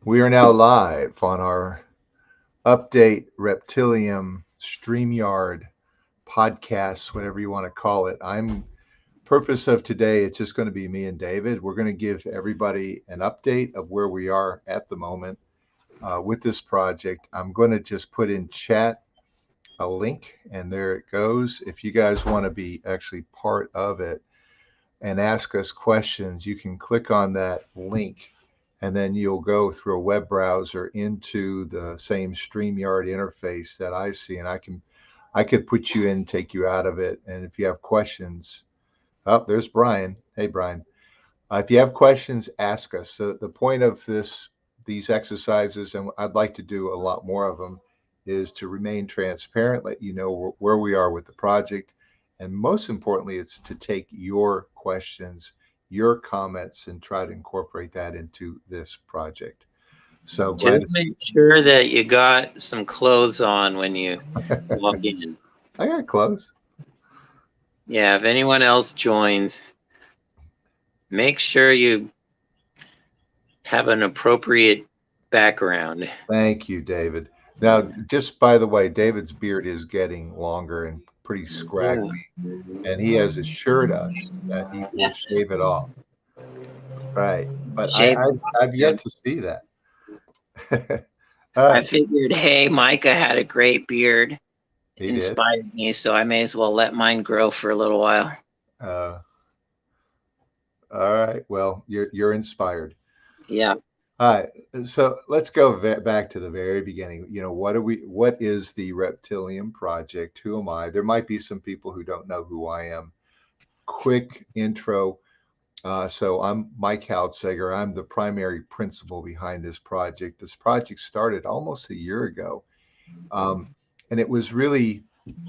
We are now live on our update Reptilium StreamYard podcast, whatever you want to call it. I'm purpose of today, it's just going to be me and David. We're going to give everybody an update of where we are at the moment with this project. I'm going to just put in chat a link, and there it goes. If you guys want to be actually part of it and ask us questions, you can click on that link and then you'll go through a web browser into the same StreamYard interface that I see, and I could put you in, take you out of it, and if you have questions, oh, there's Brian. Hey, Brian. If you have questions, ask us. So the point of these exercises, and I'd like to do a lot more of them, is to remain transparent, let you know where we are with the project, and most importantly, it's to take your questions, your comments, and try to incorporate that into this project. So glad Just to see make sure that you got some clothes on when you you. log in. I got close. Yeah, if anyone else joins, make sure you have an appropriate background. Thank you, David. Now, just by the way, David's beard is getting longer and pretty Yeah. scraggly, and he has assured us that he will Yeah. shave it off. Right. But Shave. I've yet to see that. All I right. figured, hey, Micah had a great beard, He did. inspired me, so I may as well let mine grow for a little while. Uh, all right. Well, you're inspired. Yeah. All right. So let's go back to the very beginning. What is the Reptilium Project? Who am I? There might be some people who don't know who I am. Quick intro. So I'm Mike Houtsager. I'm the primary principal behind this project. This project started almost a year ago. Um, and it was really,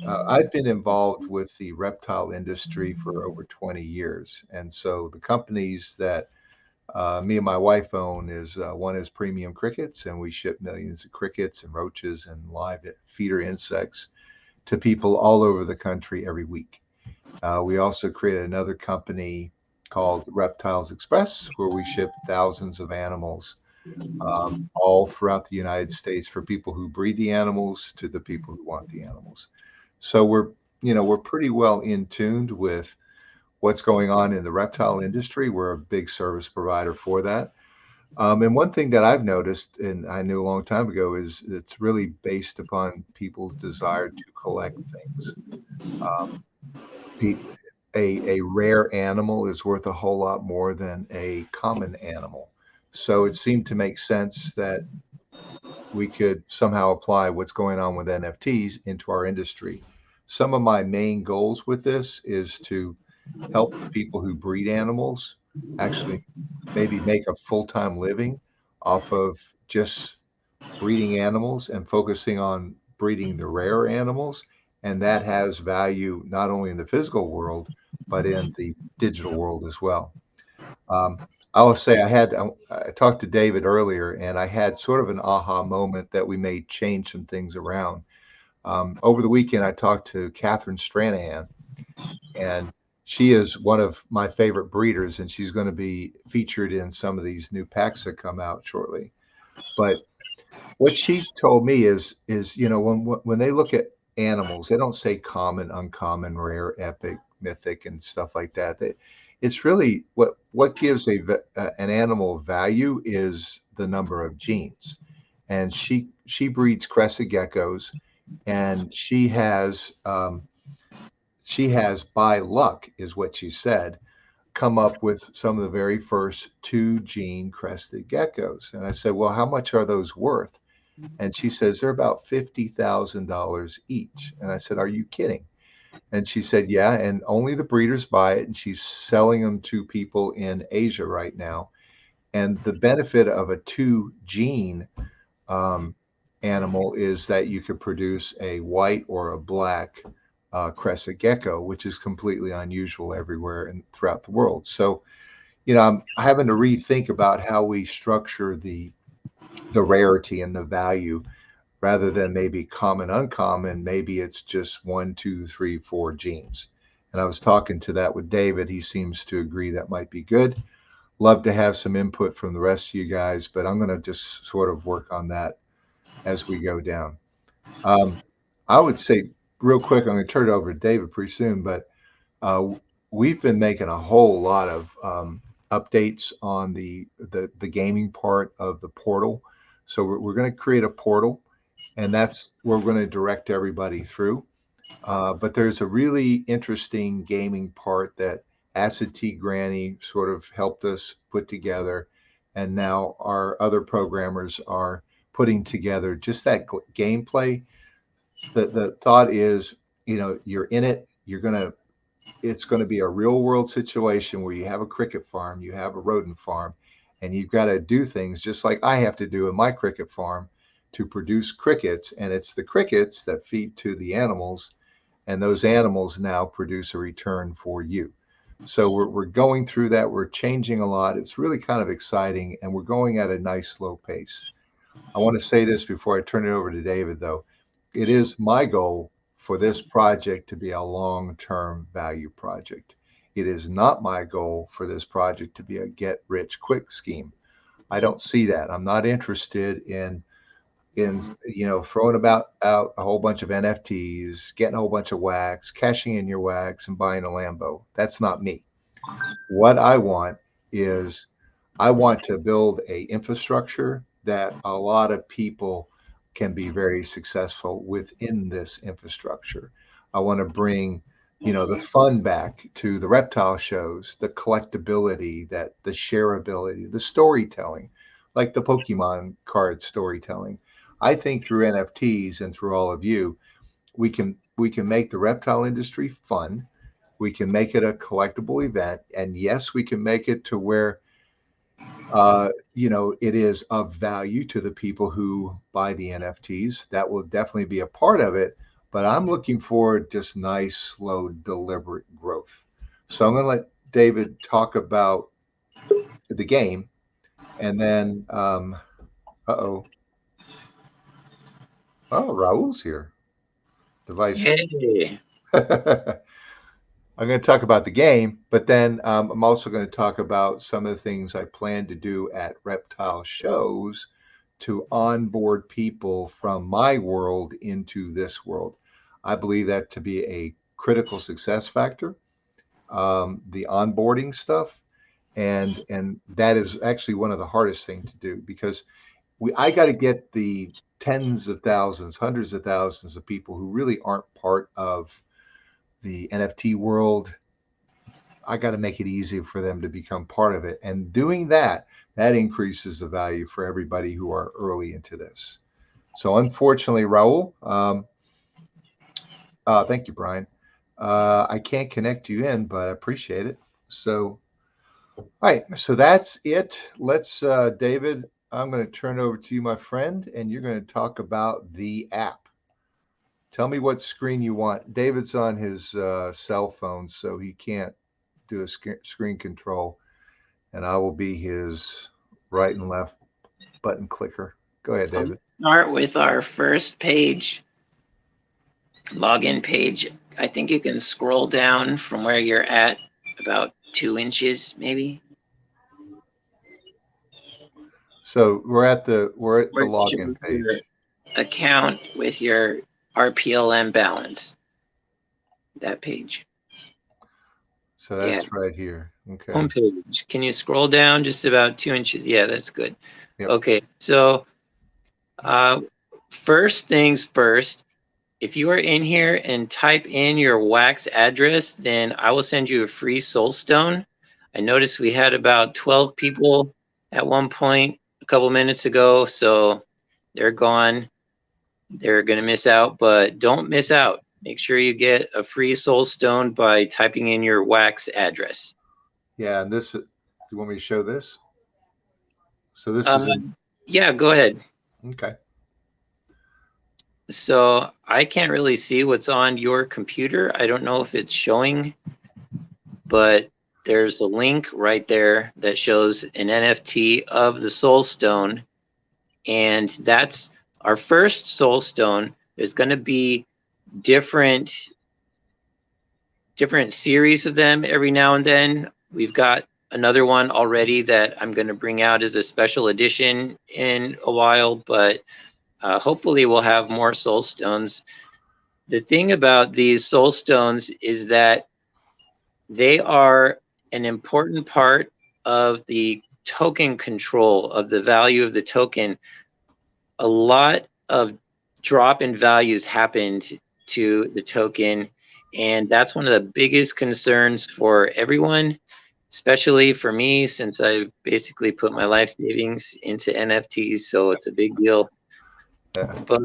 I've been involved with the reptile industry for over 20 years. And so the companies that me and my wife own is one is Premium Crickets, and we ship millions of crickets and roaches and live feeder insects to people all over the country every week. We also created another company called Reptiles Express, where we ship thousands of animals all throughout the United States for people who breed the animals to the people who want the animals. So we're pretty well in tuned with what's going on in the reptile industry. We're a big service provider for that. And one thing that I've noticed, and I knew a long time ago, is it's really based upon people's desire to collect things. Um, pe- a rare animal is worth a whole lot more than a common animal. So it seemed to make sense that we could somehow apply what's going on with NFTs into our industry. Some of my main goals with this is to help the people who breed animals actually maybe make a full-time living off of just breeding animals and focusing on breeding the rare animals. And that has value not only in the physical world, but in the digital world as well. Um, I will say I talked to David earlier, and I had sort of an aha moment that we may change some things around. Over the weekend, I talked to Catherine Stranahan, and she is one of my favorite breeders, and she's going to be featured in some of these new packs that come out shortly. But what she told me is when they look at animals, they don't say common, uncommon, rare, epic, mythic, and stuff like that. It's really what gives an animal value is the number of genes. And she breeds crested geckos, and she has by luck is what she said come up with some of the very first two gene crested geckos. And I said, well, how much are those worth? And she says, they're about $50,000 each. And I said, are you kidding? And she said, yeah. And only the breeders buy it. And she's selling them to people in Asia right now. And the benefit of a two gene um, animal is that you could produce a white or a black crescent gecko, which is completely unusual everywhere and throughout the world. So, I'm having to rethink about how we structure the rarity and the value rather than maybe common, uncommon. Maybe it's just one, two, three, four genes. And I was talking to that with David. He seems to agree that might be good. Love to have some input from the rest of you guys, but I'm going to just sort of work on that as we go down. Um, I would say real quick, I'm going to turn it over to David pretty soon, but uh, we've been making a whole lot of updates on the gaming part of the portal. So we're going to create a portal, and that's where we're going to direct everybody through. But there's a really interesting gaming part that Acid Tea Granny sort of helped us put together, and now our other programmers are putting together just that gameplay. The thought is, you're in it. It's going to be a real world situation where you have a cricket farm, you have a rodent farm, and you've got to do things just like I have to do in my cricket farm to produce crickets. And it's the crickets that feed to the animals, and those animals now produce a return for you. So we're going through that. We're changing a lot. It's really kind of exciting, and we're going at a nice slow pace. I want to say this before I turn it over to David, though. It is my goal for this project to be a long-term value project. It is not my goal for this project to be a get-rich-quick scheme. I don't see that. I'm not interested in throwing about out a whole bunch of NFTs, getting a whole bunch of wax, cashing in your wax, and buying a Lambo. That's not me. What I want is I want to build a infrastructure that a lot of people can be very successful within this infrastructure. I want to bring, the fun back to the reptile shows, the collectability, that the shareability, the storytelling, like the Pokemon card storytelling. I think through NFTs and through all of you, we can make the reptile industry fun. We can make it a collectible event, and yes, we can make it to where it is of value to the people who buy the NFTs. That will definitely be a part of it. But I'm looking for just nice, slow, deliberate growth. So I'm going to let David talk about the game, and then, uh-oh, oh, Raul's here. Device. Hey. I'm going to talk about the game, but then I'm also going to talk about some of the things I plan to do at reptile shows to onboard people from my world into this world. I believe that to be a critical success factor, the onboarding stuff, and that is actually one of the hardest things to do because I got to get the tens of thousands, hundreds of thousands of people who really aren't part of the NFT world. I got to make it easy for them to become part of it. And doing that, that increases the value for everybody who are early into this. So unfortunately, Raul, thank you, Brian. I can't connect you in, but I appreciate it. So, all right. So that's it. Let's, David, I'm going to turn it over to you, my friend, and you're going to talk about the app. Tell me what screen you want. David's on his cell phone, so he can't do a screen control, and I will be his right and left button clicker. Go ahead, David. Start with our first page, login page. I think you can scroll down from where you're at about 2 inches, maybe. So we're at the login page. Account with your RPLM balance. That page. So that's right here. Okay. Home page. Can you scroll down just about 2 inches? Yeah, that's good. Yep. Okay, so first things first, if you are in here and type in your wax address, then I will send you a free soul stone. I noticed we had about 12 people at one point a couple minutes ago, so they're gone. They're going to miss out, but don't miss out. Make sure you get a free soul stone by typing in your wax address. Yeah, and this, do you want me to show this? So this is yeah, go ahead. Okay. So I can't really see what's on your computer. I don't know if it's showing, but there's a link right there that shows an NFT of the soul stone, and that's our first soul stone. There's going to be different series of them every now and then. We've got another one already that I'm going to bring out as a special edition in a while, but hopefully we'll have more soul stones. The thing about these soul stones is that they are an important part of the token control of the value of the token. A lot of drop in values happened to the token, and that's one of the biggest concerns for everyone, especially for me, since I've basically put my life savings into NFTs, so it's a big deal. But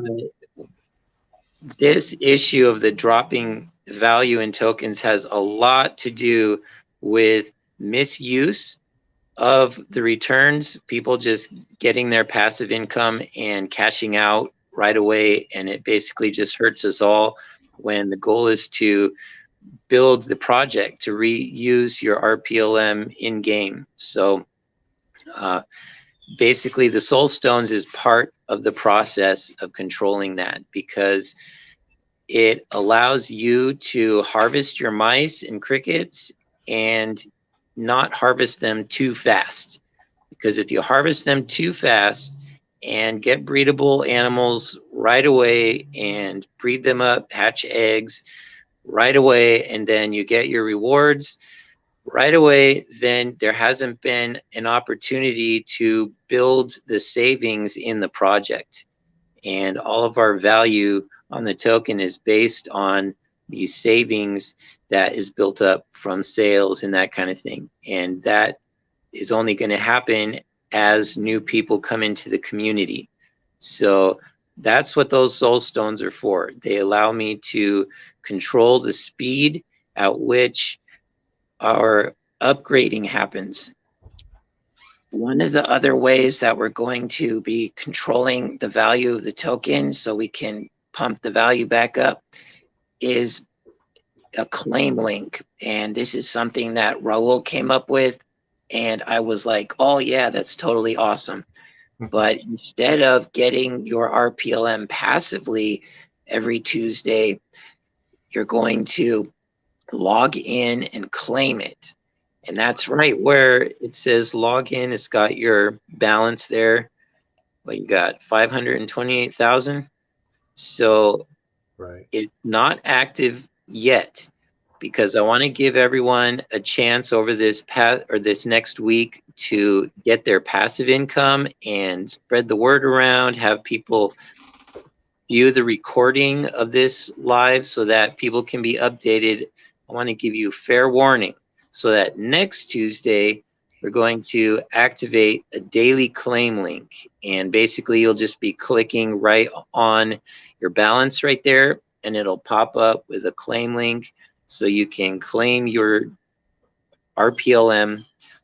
this issue of the dropping value in tokens has a lot to do with misuse of the returns, people just getting their passive income and cashing out right away, and it basically just hurts us all when the goal is to build the project, to reuse your RPLM in game. So basically the soul stones is part of the process of controlling that, because it allows you to harvest your mice and crickets and not harvest them too fast. Because if you harvest them too fast and get breedable animals right away and breed them up, hatch eggs right away, and then you get your rewards right away, then there hasn't been an opportunity to build the savings in the project. And all of our value on the token is based on these savings that is built up from sales and that kind of thing. And that is only going to happen as new people come into the community. So that's what those soul stones are for. They allow me to control the speed at which our upgrading happens. One of the other ways that we're going to be controlling the value of the token so we can pump the value back up is a claim link. And this is something that Raul came up with. And I was like, oh yeah, that's totally awesome. But instead of getting your RPLM passively every Tuesday, you're going to log in and claim it. And that's right where it says log in. It's got your balance there. Well, you got 528,000. So it's not active yet, because I want to give everyone a chance over this next week to get their passive income and spread the word around, have people view the recording of this live so that people can be updated. I want to give you fair warning so that next Tuesday we're going to activate a daily claim link, and basically you'll just be clicking right on your balance right there and it'll pop up with a claim link so you can claim your RPLM.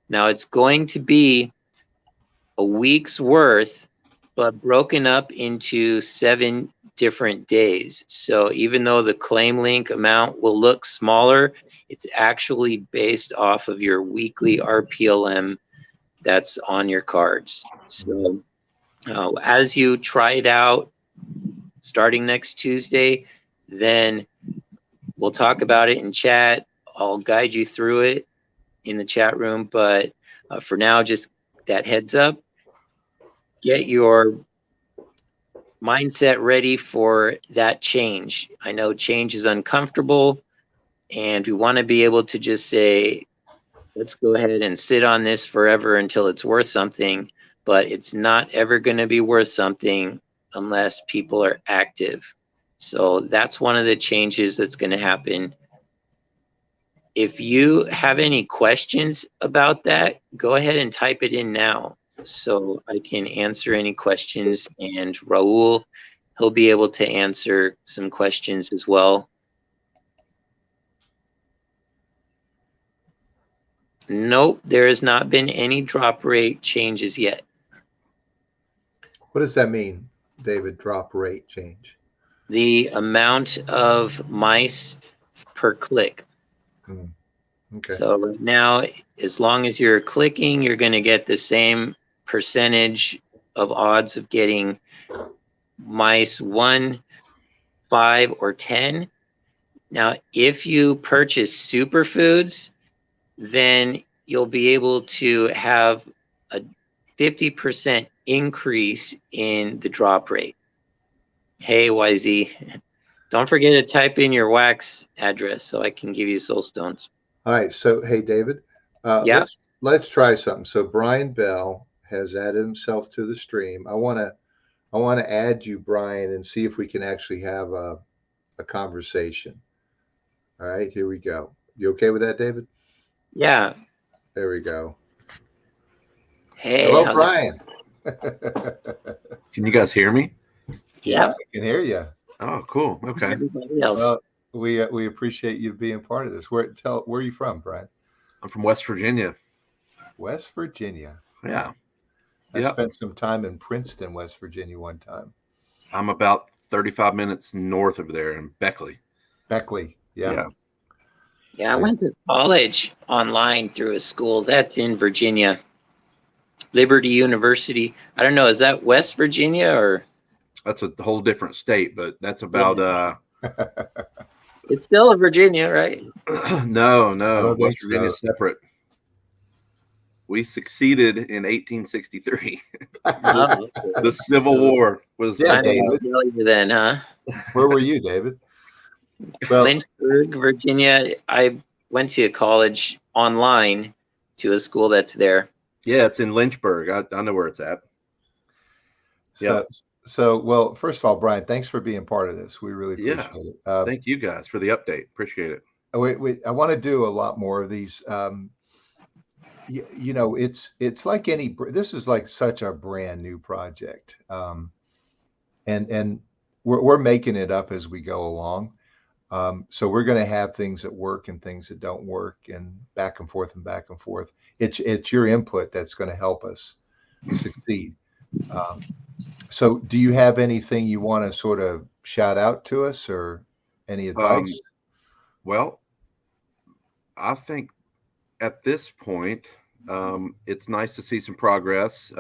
Now it's going to be a week's worth, but broken up into 7 different days. So even though the claim link amount will look smaller, it's actually based off of your weekly RPLM that's on your cards. So as you try it out starting next Tuesday, then we'll talk about it in chat. I'll guide you through it in the chat room, but for now, just that heads up. Get your mindset ready for that change. I know change is uncomfortable, and we want to be able to just say, let's go ahead and sit on this forever until it's worth something, but it's not ever going to be worth something unless people are active. So that's one of the changes that's going to happen. If you have any questions about that, go ahead and type it in now so I can answer any questions, and Raul, he'll be able to answer some questions as well. Nope, there has not been any drop rate changes yet. What does that mean, David, drop rate change? The amount of mice per click. Okay. So right now, as long as you're clicking, you're going to get the same percentage of odds of getting mice 1, 5, or 10. Now, if you purchase superfoods, then you'll be able to have a 50% increase in the drop rate. Hey, YZ, don't forget to type in your wax address so I can give you soul stones. All right. So, hey, David, Yeah. let's try something. So, Brian Bell has added himself to the stream. I want to add you, Brian, and see if we can actually have a conversation. All right. Here we go. You okay with that, David? Yeah. There we go. Hey, Hello, how's it? Brian. Can you guys hear me? Yeah, Yep. I can hear you. Oh, cool. Okay. Everybody else. Well, we appreciate you being part of this. Where are you from, Brian? I'm from West Virginia. West Virginia. Yeah. I spent some time in Princeton, West Virginia one time. I'm about 35 minutes north of there in Beckley. Beckley. Yeah. Yeah, I went to college online through a school that's in Virginia. Liberty University. I don't know, is that West Virginia or? That's a whole different state, but that's about It's still a Virginia, right? No. West Virginia's separate. We succeeded in 1863. The Civil War was. Yeah, David. Then, huh? Where were you, David? Well, Lynchburg, Virginia. I went to college online to a school that's there. Yeah, it's in Lynchburg. I know where it's at. So, well, first of all, Brian, thanks for being part of this. We really appreciate it. Thank you guys for the update. Appreciate it. I want to do a lot more of these. It's like this is like such a brand new project. And we're making it up as we go along. So we're going to have things that work and things that don't work, and back and forth and back and forth. It's your input that's going to help us succeed. So do you have anything you want to sort of shout out to us, or any advice? Well, I think at this point, it's nice to see some progress.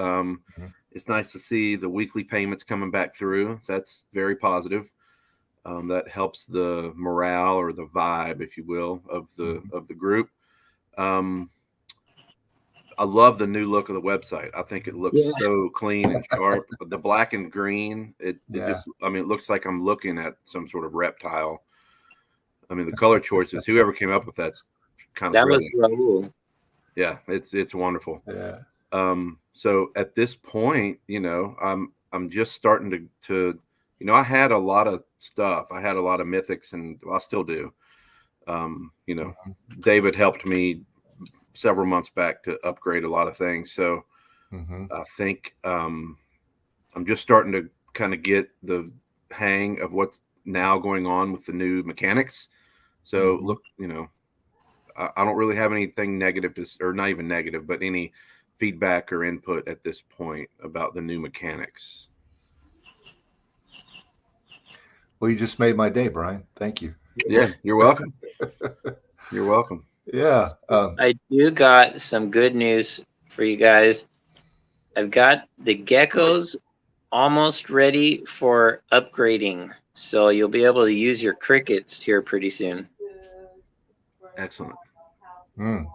It's nice to see the weekly payments coming back through. That's very positive. That helps the morale, or the vibe, if you will, of the group. I love the new look of the website. I think it looks so clean and sharp. The black and green, it just, I mean, it looks like I'm looking at some sort of reptile. I mean, the color choices, whoever came up with that's kind of brilliant. Was Raul. Yeah, it's wonderful. Yeah. So at this point, I'm just starting to I had a lot of stuff. I had a lot of mythics, and I still do. David helped me several months back to upgrade a lot of things. So I think I'm just starting to kind of get the hang of what's now going on with the new mechanics. So look, I don't really have anything negative or not even negative, but any feedback or input at this point about the new mechanics. Well, you just made my day, Brian. Thank you. Yeah, you're welcome. You're welcome. Yeah. I do got some good news for you guys. I've got the geckos almost ready for upgrading, so you'll be able to use your crickets here pretty soon. Excellent. I'm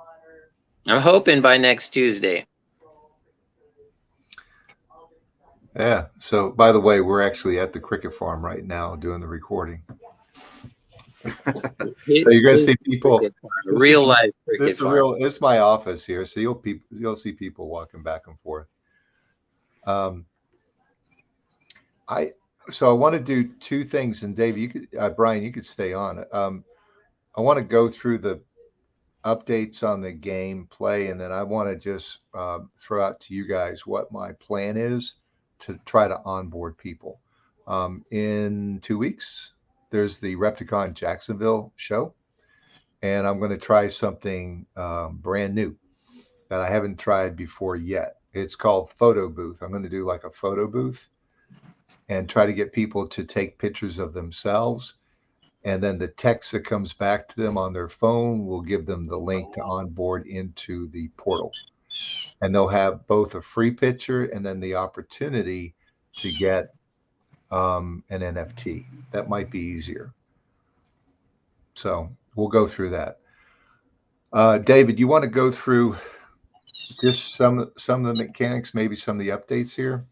hoping by next Tuesday. Yeah. So, by the way, we're actually at the cricket farm right now doing the recording. So you're going to see people. Real life cricket farm. This is my office here, so you'll see people walking back and forth. I want to do two things, and Dave, Brian, you could stay on. I want to go through the updates on the game play, and then I want to just throw out to you guys what my plan is to try to onboard people. In 2 weeks, there's the Repticon Jacksonville show, and I'm going to try something brand new that I haven't tried before yet. It's called Photo Booth. I'm going to do like a photo booth and try to get people to take pictures of themselves. And then the text that comes back to them on their phone will give them the link to onboard into the portal. And they'll have both a free picture and then the opportunity to get an NFT. That might be easier. So we'll go through that. David, you want to go through just some of the mechanics, maybe some of the updates here?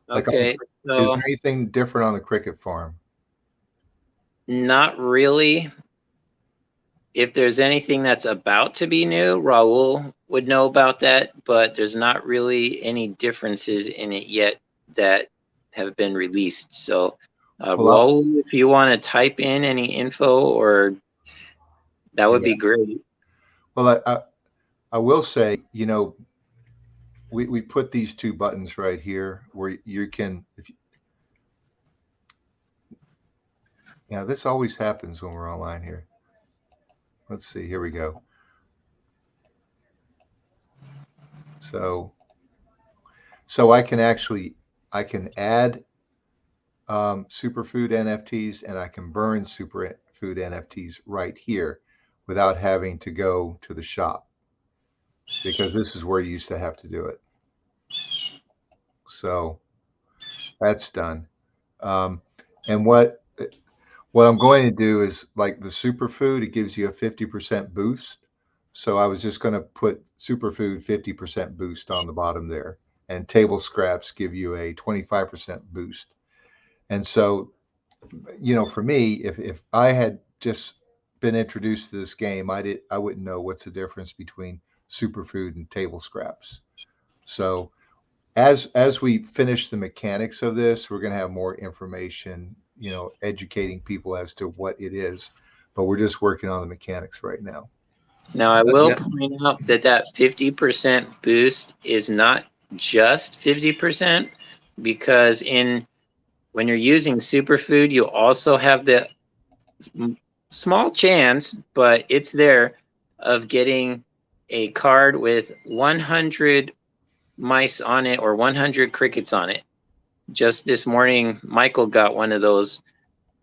Like, Okay, is so there anything different on the cricket farm? not really. If there's anything that's about to be new, Raul would know about that, but there's not really any differences in it yet that have been released. So, Well, Raul, if you want to type in any info, or that would yeah. be great. Well, I will say, we put these two buttons right here where you can, yeah, this always happens when we're online here. Let's see, here we go. So I can add superfood NFTs, and I can burn superfood NFTs right here without having to go to the shop, because this is where you used to have to do it. So that's done. And what I'm going to do is, like the superfood, it gives you a 50% boost. So I was just going to put superfood 50% boost on the bottom there, and table scraps give you a 25% boost. And so, for me, if I had just been introduced to this game, I wouldn't know what's the difference between superfood and table scraps. So as we finish the mechanics of this, we're going to have more information, educating people as to what it is. But we're just working on the mechanics right now. Now, I will point out that 50% boost is not just 50%, because when you're using superfood, you also have the small chance, but it's there, of getting a card with 100 mice on it or 100 crickets on it. Just this morning, Michael got one of those,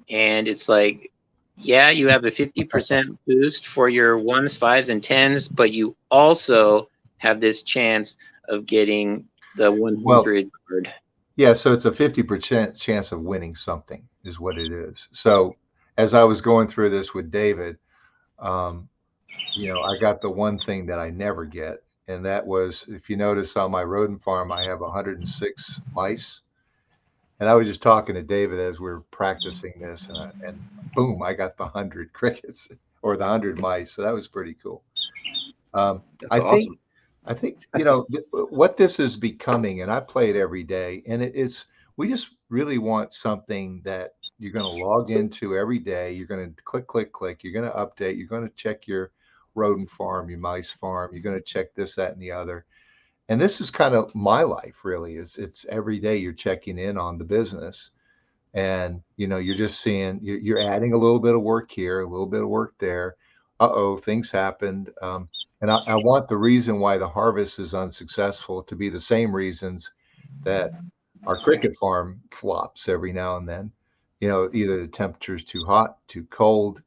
and it's like, yeah, you have a 50% boost for your 1s, 5s, and 10s, but you also have this chance of getting the 100 card. Yeah, so it's a 50% chance of winning something is what it is. So as I was going through this with David, I got the one thing that I never get, and that was, if you notice on my rodent farm, I have 106 mice. And I was just talking to David as we were practicing this, and boom, I got the 100 crickets or the 100 mice. So that was pretty cool. That's I awesome. think what this is becoming, and I play it every day, and we just really want something that you're going to log into every day. You're going to click, click, click. You're going to update. You're going to check your rodent farm, your mice farm. You're going to check this, that, and the other. And this is kind of my life, really. It's every day you're checking in on the business, and you're just seeing, you're adding a little bit of work here, a little bit of work there. Things happened. And I want the reason why the harvest is unsuccessful to be the same reasons that our cricket farm flops every now and then. Either the temperature is too hot, too cold.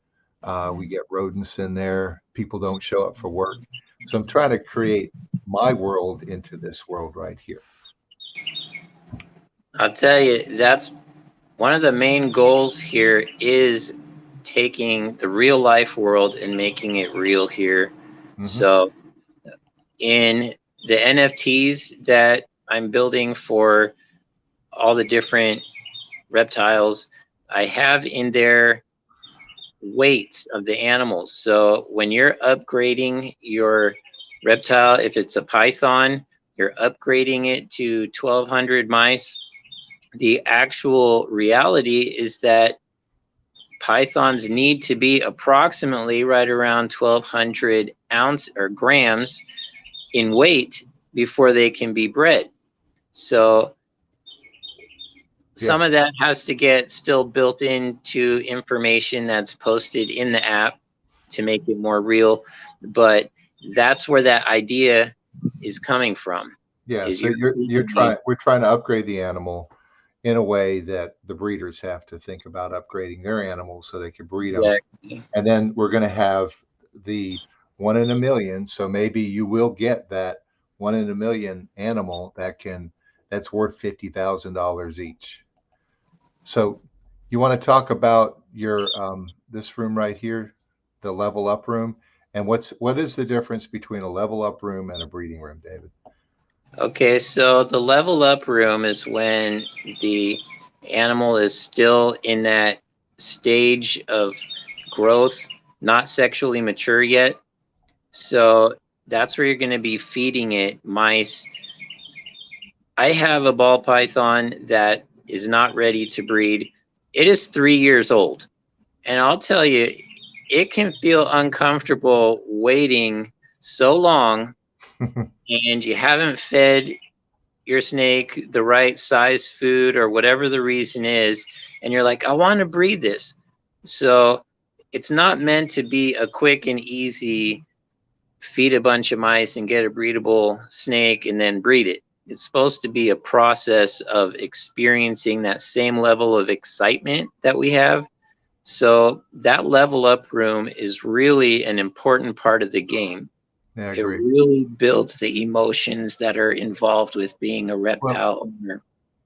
We get rodents in there. People don't show up for work. So I'm trying to create my world into this world right here. I'll tell you, that's one of the main goals here, is taking the real life world and making it real here. Mm-hmm. So in the NFTs that I'm building for all the different reptiles, I have in there weights of the animals. So when you're upgrading your reptile, if it's a python, you're upgrading it to 1,200 mice. The actual reality is that pythons need to be approximately right around 1,200 ounce or grams in weight before they can be bred. So some of that has to get still built into information that's posted in the app to make it more real. But that's where that idea is coming from. Yeah. So we're trying to upgrade the animal in a way that the breeders have to think about upgrading their animals so they can breed them. Exactly. And then we're going to have the 1 in a million. So maybe you will get that 1 in a million animal that's worth $50,000 each. So you want to talk about your this room right here, the level up room, And what is the difference between a level up room and a breeding room, David? Okay, so the level up room is when the animal is still in that stage of growth, not sexually mature yet. So that's where you're going to be feeding it mice. I have a ball python that is not ready to breed. It is 3 years old. And I'll tell you, it can feel uncomfortable waiting so long and you haven't fed your snake the right size food or whatever the reason is. And you're like, I want to breed this. So it's not meant to be a quick and easy feed a bunch of mice and get a breedable snake and then breed it. It's supposed to be a process of experiencing that same level of excitement that we have. So that level up room is really an important part of the game. Yeah, I It agree. really builds the emotions that are involved with being a Well, reptile owner.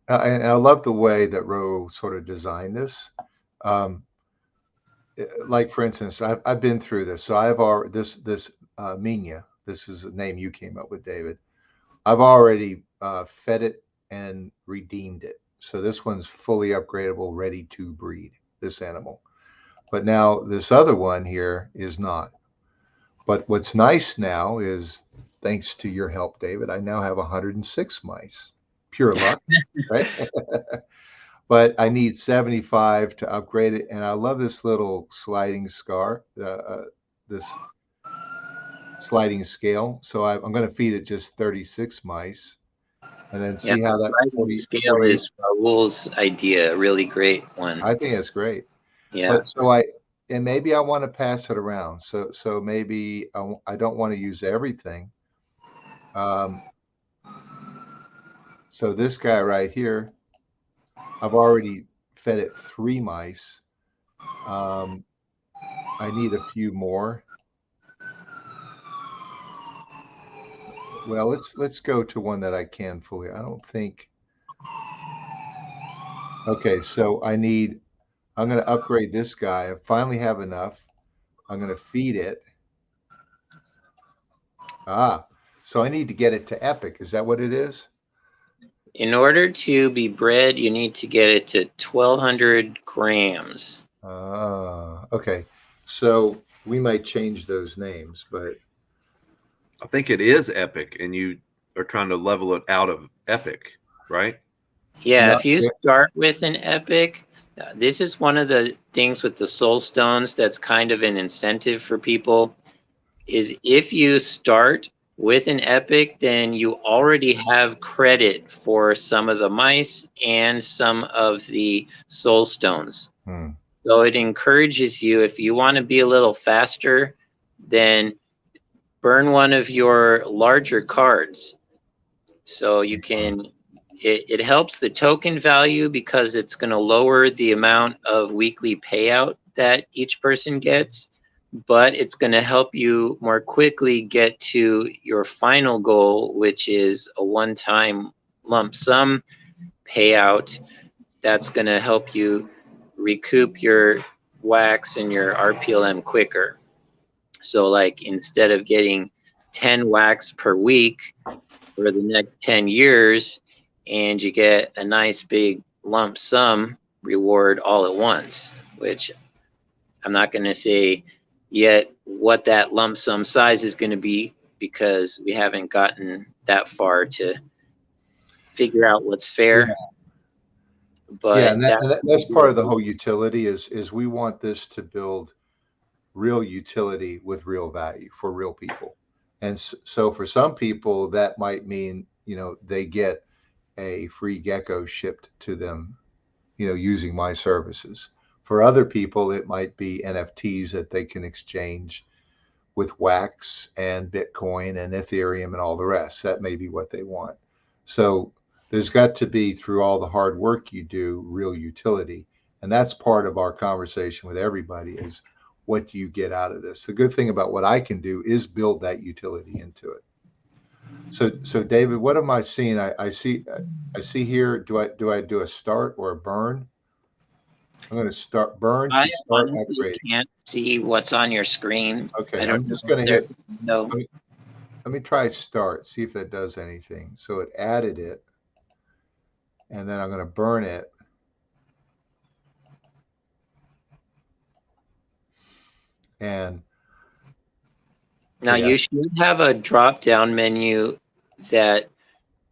and I love the way that Ro sort of designed this. Um, like for instance, I've been through this. So I've already this Minya. This is a name you came up with, David. I've already fed it and redeemed it. So this one's fully upgradable, ready to breed. This animal, but now this other one here is not. But what's nice now is, thanks to your help, David, I now have 106 mice. Pure luck, right? But I need 75 to upgrade it. And I love this little sliding this sliding scale. So I'm going to feed it just 36 mice and then Yeah, see how that sliding 40, scale 48. is Raul's idea, a really great one. I think it's great. Yeah. But and maybe I want to pass it around. So maybe I don't want to use everything. Um, so this guy right here, I've already fed it 3 mice. Um, I need a few more. Well, let's go to one that I can fully. I don't think. Okay, so I'm going to upgrade this guy. I finally have enough. I'm going to feed it. So I need to get it to epic. Is that what it is? In order to be bred, you need to get it to 1,200 grams. Okay. So we might change those names, but I think it is epic, and you are trying to level it out of epic, right? Yeah, no, if you start with an epic, this is one of the things with the soul stones that's kind of an incentive for people, is if you start with an epic, then you already have credit for some of the mice and some of the soul stones. So it encourages you, if you want to be a little faster, then burn one of your larger cards. So you can, it helps the token value because it's going to lower the amount of weekly payout that each person gets, but it's going to help you more quickly get to your final goal, which is a one-time lump sum payout that's going to help you recoup your wax and your RPLM quicker. So like instead of getting 10 wax per week for the next 10 years, and you get a nice big lump sum reward all at once, which I'm not going to say yet what that lump sum size is going to be because we haven't gotten that far to figure out what's fair. Yeah. But And that's part of the whole utility is we want this to build real utility with real value for real people. And so for some people that might mean, they get a free gecko shipped to them, using my services. For other people, it might be NFTs that they can exchange with Wax and Bitcoin and Ethereum and all the rest. That may be what they want. So there's got to be, through all the hard work you do, real utility. And that's part of our conversation with everybody is, what do you get out of this? The good thing about what I can do is build that utility into it. So David, what am I seeing? I see here. Do I do a start or a burn? I'm going to start burn I to start honestly upgrading. can't see what's on your screen. Okay, I don't I'm just know going if to hit. no. Let me try start, see if that does anything. So it added it, and then I'm going to burn it. And Now yeah, you should have a drop down menu that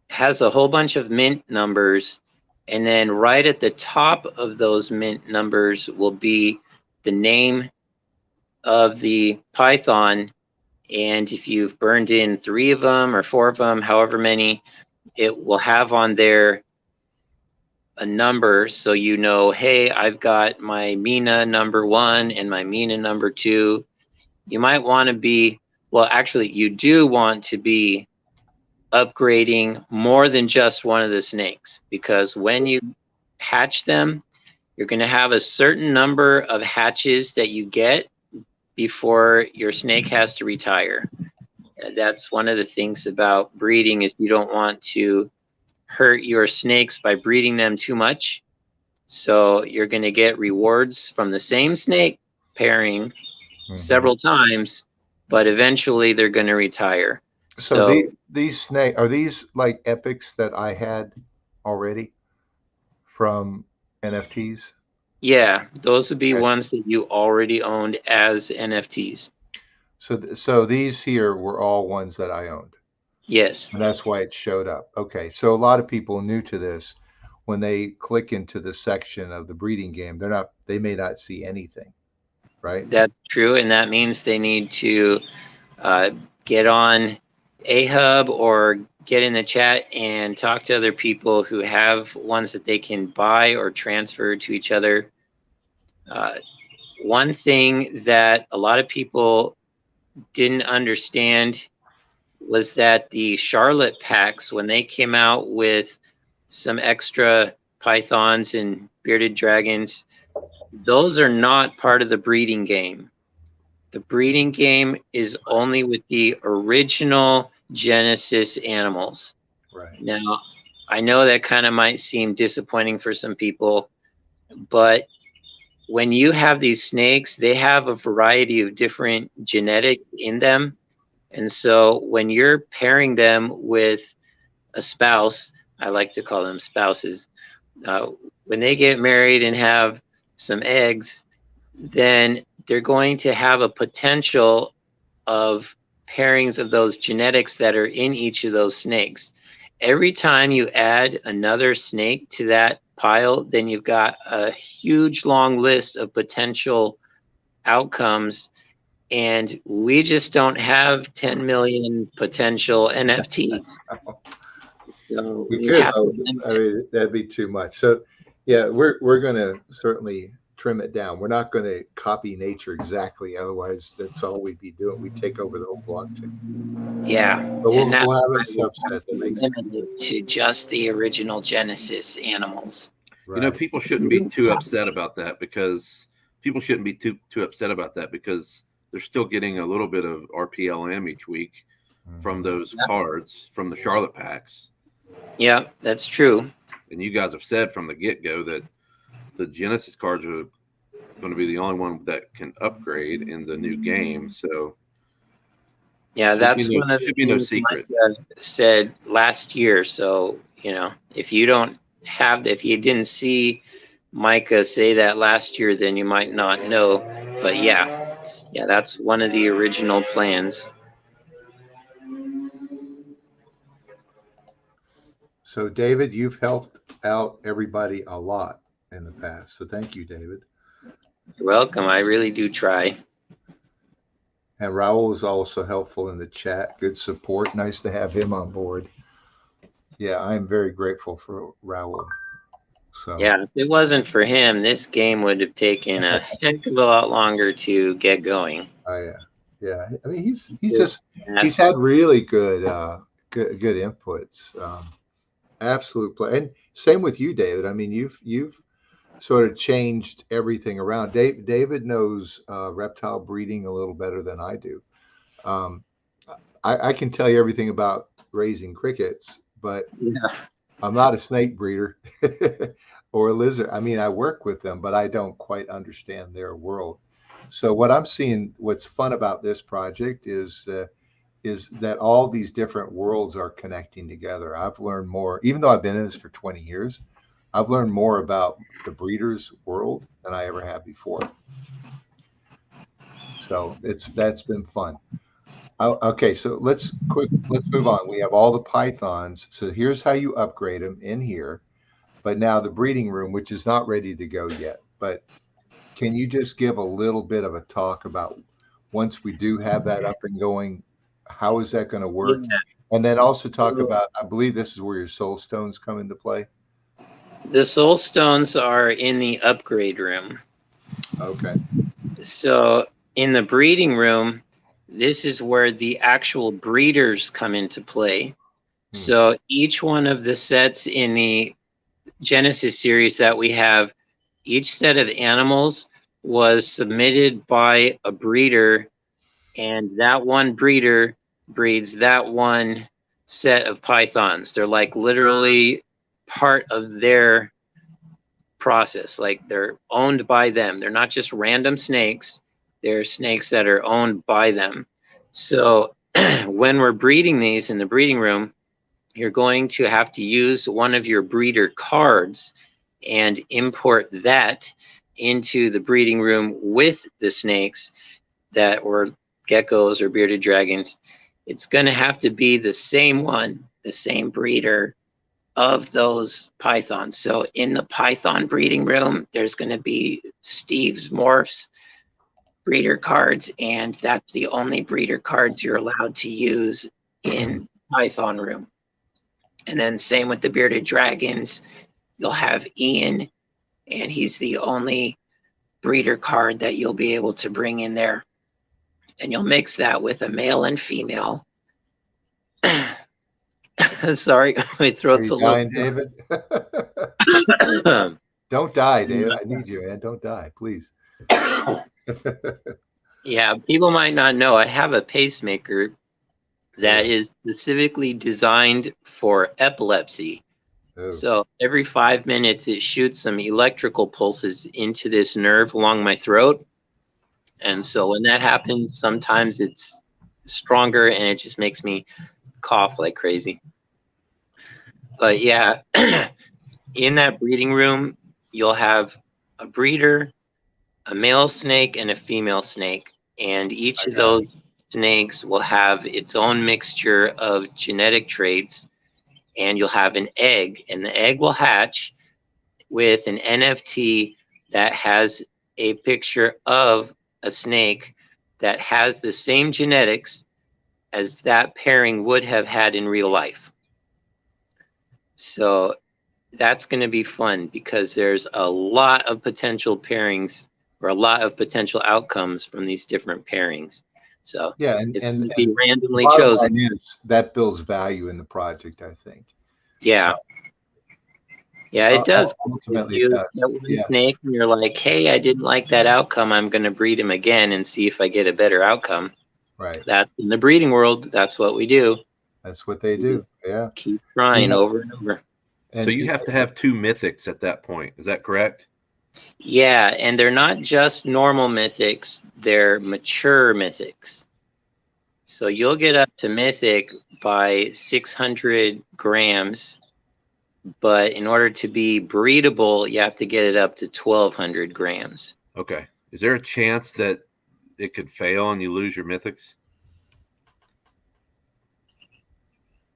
has a whole bunch of mint numbers, and then right at the top of those mint numbers will be the name of the Python. And if you've burned in 3 of them or 4 of them, however many, it will have on there a number, so you know, hey, I've got my Mina number 1 and my Mina number 2. You might want to be, well, actually, you do want to be upgrading more than just one of the snakes, because when you hatch them, you're going to have a certain number of hatches that you get before your snake has to retire. That's one of the things about breeding, is you don't want to hurt your snakes by breeding them too much. So you're going to get rewards from the same snake pairing several times, but eventually they're going to retire. So these snake, are these like epics that I had already from NFTs? Yeah, those would be Okay. ones that you already owned as NFTs. So these here were all ones that I owned. Yes. And that's why it showed up. Okay. So a lot of people new to this, when they click into the section of the breeding game, they may not see anything, right? That's true, and that means they need to get on AHub or get in the chat and talk to other people who have ones that they can buy or transfer to each other. One thing that a lot of people didn't understand was that the Charlotte packs, when they came out with some extra pythons and bearded dragons, those are not part of the breeding game. The breeding game is only with the original Genesis animals. Right. Now, I know that kind of might seem disappointing for some people, but when you have these snakes, they have a variety of different genetics in them. And so when you're pairing them with a spouse, I like to call them spouses, when they get married and have some eggs, then they're going to have a potential of pairings of those genetics that are in each of those snakes. Every time you add another snake to that pile, then you've got a huge long list of potential outcomes. And we just don't have 10 million potential NFTs. So We you could, have to I mean, that'd be too much. So yeah, we're going to certainly trim it down. We're not going to copy nature exactly. Otherwise, that's all we'd be doing. We'd take over the whole blockchain. Yeah, But and that's we'll have why a subset that makes sense. limited to just the original Genesis animals. You know, Right. people shouldn't be too upset about that, because they're still getting a little bit of RPLM each week from those cards from the Charlotte packs. Yeah, that's true. And you guys have said from the get-go that the Genesis cards are going to be the only one that can upgrade in the new game. So yeah, that's one of the should be no things secret. Micah said last year. So, you know, if you didn't see Micah say that last year, then you might not know. But yeah, that's one of the original plans. So David, you've helped out everybody a lot in the past. So thank you, David. You're welcome. I really do try. And Raul was also helpful in the chat. Good support. Nice to have him on board. Yeah, I'm very grateful for Raul. So Yeah, if it wasn't for him, this game would have taken a heck of a lot longer to get going. yeah. I mean, he's had really good inputs. Absolute play, and same with you, David. I mean, you've sort of changed everything around. David knows reptile breeding a little better than I do. I can tell you everything about raising crickets, but I'm not a snake breeder or a lizard. I mean, I work with them, but I don't quite understand their world. So what I'm seeing, what's fun about this project is that all these different worlds are connecting together. I've learned more, even though I've been in this for 20 years, I've learned more about the breeder's world than I ever have before. So that's been fun. Okay, so let's move on. We have all the pythons. So here's how you upgrade them in here. But now the breeding room, which is not ready to go yet. But can you just give a little bit of a talk about once we do have that up and going, how is that going to work? Yeah. And then also talk about, I believe this is where your soul stones come into play. The soul stones are in the upgrade room. Okay. So in the breeding room, this is where the actual breeders come into play. So each one of the sets in the Genesis series that we have, each set of animals was submitted by a breeder, and that one breeder breeds that one set of pythons. They're like literally part of their process. Like they're owned by them. They're not just random snakes. They're snakes that are owned by them. So when we're breeding these in the breeding room, you're going to have to use one of your breeder cards and import that into the breeding room with the snakes that were geckos or bearded dragons. It's going to have to be the same one, the same breeder of those pythons. So in the python breeding room, there's going to be Steve's Morphs breeder cards, and that's the only breeder cards you're allowed to use in python room. And then same with the bearded dragons. You'll have Ian, and he's the only breeder card that you'll be able to bring in there. And you'll mix that with a male and female. Sorry, my throat's a dying, little. David? Don't die, David. I need you, man. Don't die, please. Yeah, people might not know I have a pacemaker that is specifically designed for epilepsy. Oh. So every 5 minutes, it shoots some electrical pulses into this nerve along my throat. And so when that happens, sometimes it's stronger and it just makes me cough like crazy. But yeah, in that breeding room, you'll have a breeder, a male snake, and a female snake. And each of those snakes will have its own mixture of genetic traits, and you'll have an egg, and the egg will hatch with an NFT that has a picture of a snake that has the same genetics as that pairing would have had in real life. So that's going to be fun because there's a lot of potential pairings or a lot of potential outcomes from these different pairings. So yeah, it's going to be randomly chosen. That builds value in the project, I think. Yeah. Yeah, it does. Ultimately, it does. That one snake, and you're like, hey, I didn't like that outcome. I'm going to breed him again and see if I get a better outcome. Right. That in the breeding world, that's what we do. That's what they do. Yeah. Keep trying over and over. So you have to have 2 mythics at that point. Is that correct? Yeah, and they're not just normal mythics. They're mature mythics. So you'll get up to mythic by 600 grams. But in order to be breedable, you have to get it up to 1,200 grams. Okay. Is there a chance that it could fail and you lose your mythics?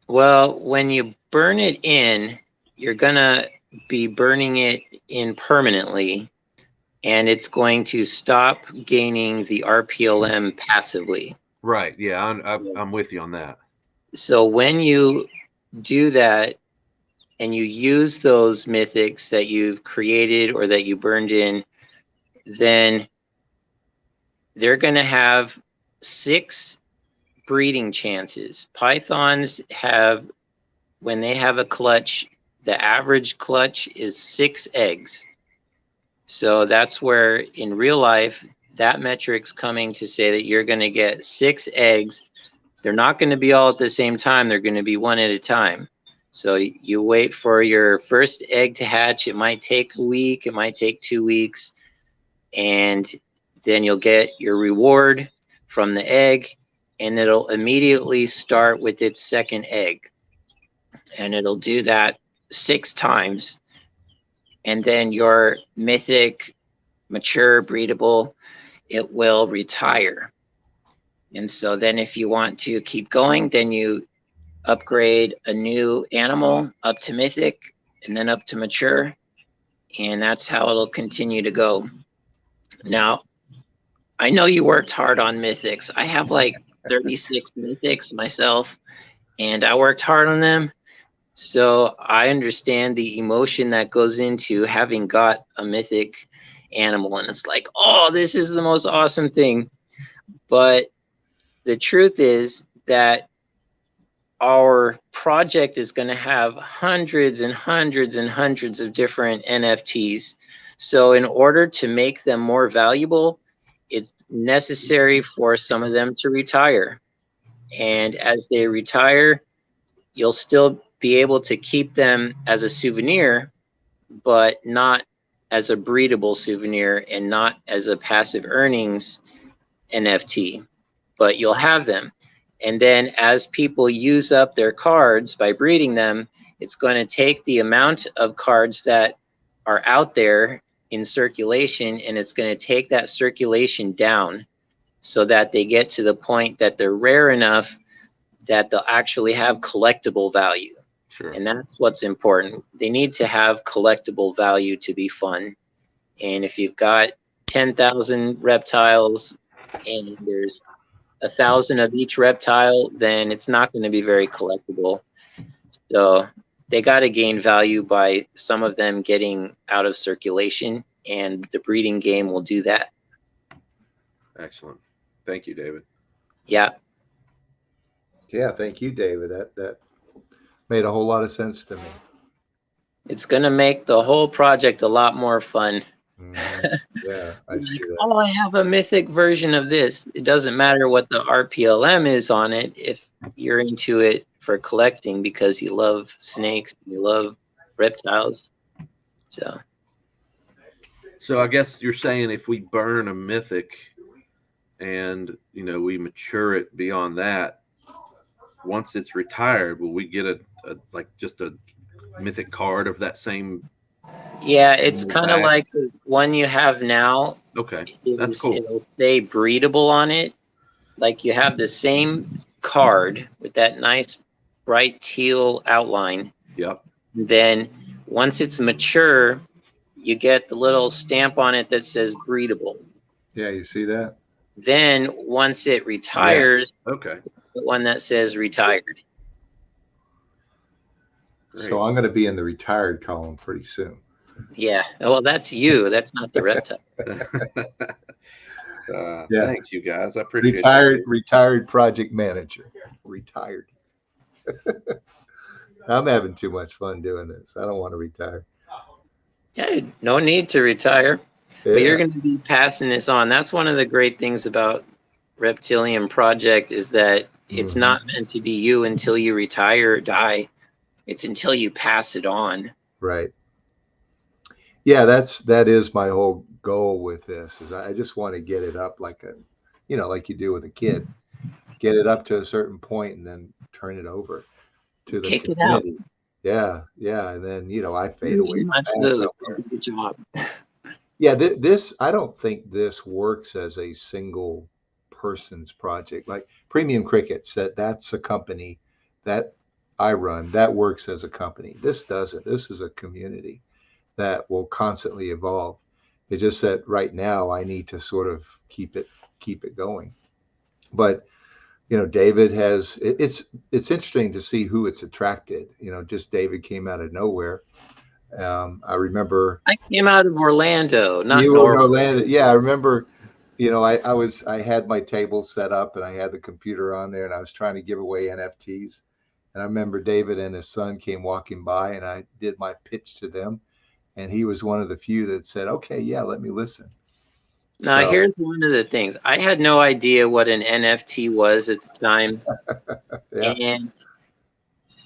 Well, when you burn it in, you're going to be burning it in permanently, and it's going to stop gaining the RPLM passively. Right. Yeah, I'm with you on that. So when you do that, and you use those mythics that you've created or that you burned in, then they're going to have 6 breeding chances. Pythons have, when they have a clutch, the average clutch is 6 eggs. So that's where in real life, that metric's coming to say that you're going to get 6 eggs. They're not going to be all at the same time. They're going to be one at a time. So you wait for your first egg to hatch. It might take a week, it might take 2 weeks, and then you'll get your reward from the egg, and it'll immediately start with its second egg. And it'll do that 6 times. And then your mythic, mature, breedable, it will retire. And so then if you want to keep going, then you upgrade a new animal up to mythic and then up to mature. And that's how it'll continue to go. Now, I know you worked hard on mythics. I have like 36 mythics myself, and I worked hard on them. So I understand the emotion that goes into having got a mythic animal, and it's like, oh, this is the most awesome thing. But the truth is that our project is going to have hundreds and hundreds and hundreds of different NFTs. So in order to make them more valuable, it's necessary for some of them to retire. And as they retire, you'll still be able to keep them as a souvenir, but not as a breedable souvenir and not as a passive earnings NFT, but you'll have them. And then as people use up their cards by breeding them, it's going to take the amount of cards that are out there in circulation, and it's going to take that circulation down so that they get to the point that they're rare enough that they'll actually have collectible value. Sure. And that's what's important. They need to have collectible value to be fun. And if you've got 10,000 reptiles and there's 1,000 of each reptile, then it's not going to be very collectible. So they got to gain value by some of them getting out of circulation, and the breeding game will do that. Excellent. Thank you, David. Yeah. Yeah, thank you, David. That made a whole lot of sense to me. It's going to make the whole project a lot more fun. Mm-hmm. Yeah, I see that. Oh, I have a mythic version of this. It doesn't matter what the RPLM is on it if you're into it for collecting because you love snakes, you love reptiles. So I guess you're saying if we burn a mythic and we mature it beyond that, once it's retired, will we get a just a mythic card of that same? Yeah, it's kind of like the one you have now. Okay, that's cool. It'll say breedable on it. Like you have the same card with that nice bright teal outline. Yep. Then once it's mature, you get the little stamp on it that says breedable. Yeah, you see that? Then once it retires, yes. Okay, the one that says retired. Great. So I'm going to be in the retired column pretty soon. Yeah. Well, that's you. That's not the reptile. Yeah. Thanks, you guys. I appreciate it. Retired project manager. Retired. I'm having too much fun doing this. I don't want to retire. Yeah, no need to retire. Yeah. But you're going to be passing this on. That's one of the great things about Reptilium project is that it's not meant to be you until you retire or die. It's until you pass it on. Right. Yeah, that is my whole goal with this is I just want to get it up like like you do with a kid. Get it up to a certain point and then turn it over to the community. Yeah, and then I fade away. Good job. Yeah, this I don't think this works as a single person's project. Like Premium Crickets, that's a company that I run. That works as a company. This doesn't. This is a community that will constantly evolve. It's just that right now I need to sort of keep it going. But David has it's interesting to see who it's attracted. Just David came out of nowhere. I remember I came out of Orlando, not you were in Orlando. Yeah, I remember. I had my table set up and I had the computer on there and I was trying to give away NFTs. And I remember David and his son came walking by and I did my pitch to them. And he was one of the few that said, okay, yeah, let me listen. Now, here's one of the things. I had no idea what an NFT was at the time. Yeah. And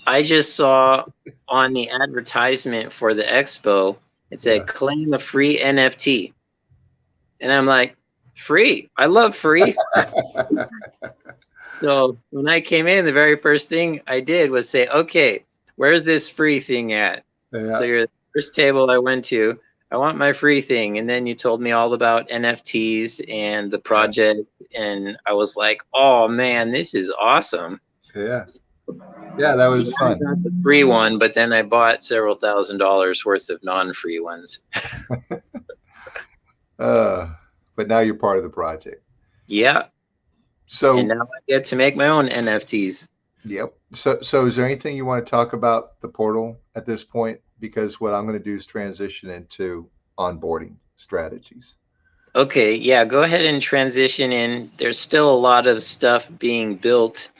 I just saw on the advertisement for the expo, it said claim a free NFT. And I'm like, free? I love free. So when I came in, the very first thing I did was say, okay, where's this free thing at? So you're the first table I went to. I want my free thing. And then you told me all about NFTs and the project. And I was like, oh man, this is awesome. Yeah. Yeah, that was fun. I got the free one, but then I bought several $1,000s worth of non-free ones. But now you're part of the project. Yeah. So and now I get to make my own NFTs. Yep. So is there anything you want to talk about the portal at this point? Because what I'm going to do is transition into onboarding strategies. Okay, yeah, go ahead and transition in. There's still a lot of stuff being built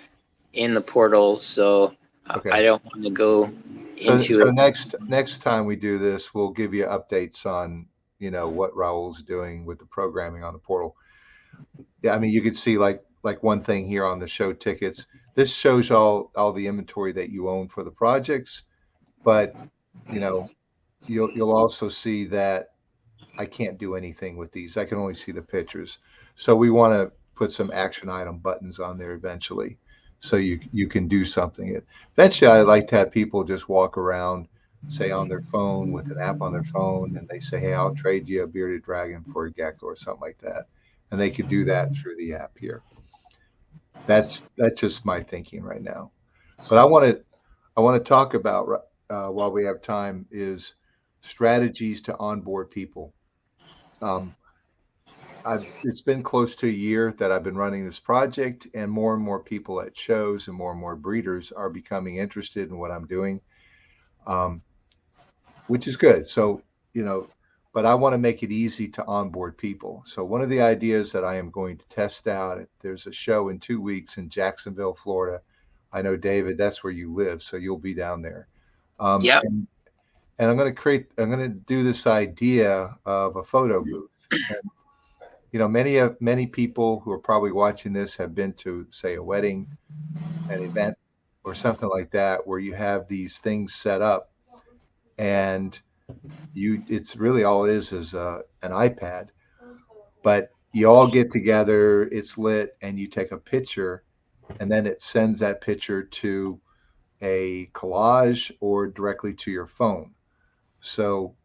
in the portal, so okay. I don't want to go into it. So next time we do this, we'll give you updates on, what Raul's doing with the programming on the portal. Yeah, I mean, you could see like one thing here on the show tickets. This shows all the inventory that you own for the projects, but you'll also see that I can't do anything with these. I can only see the pictures. So we want to put some action item buttons on there eventually, so you can do something. Eventually, I like to have people just walk around, say on their phone with an app on their phone, and they say, "Hey, I'll trade you a bearded dragon for a gecko," or something like that, and they could do that through the app here. That's just my thinking right now. But I want to talk about while we have time is strategies to onboard people. It's been close to a year that I've been running this project, and more people at shows and more breeders are becoming interested in what I'm doing, which is good. So, but I want to make it easy to onboard people. So one of the ideas that I am going to test out, there's a show in 2 weeks in Jacksonville, Florida. I know, David, that's where you live, so you'll be down there. Yeah. And I'm going to do this idea of a photo booth. And, many people who are probably watching this have been to, say, a wedding, an event, or something like that, where you have these things set up, and it's really all it is an iPad, but you all get together, it's lit, and you take a picture, and then it sends that picture to a collage or directly to your phone. So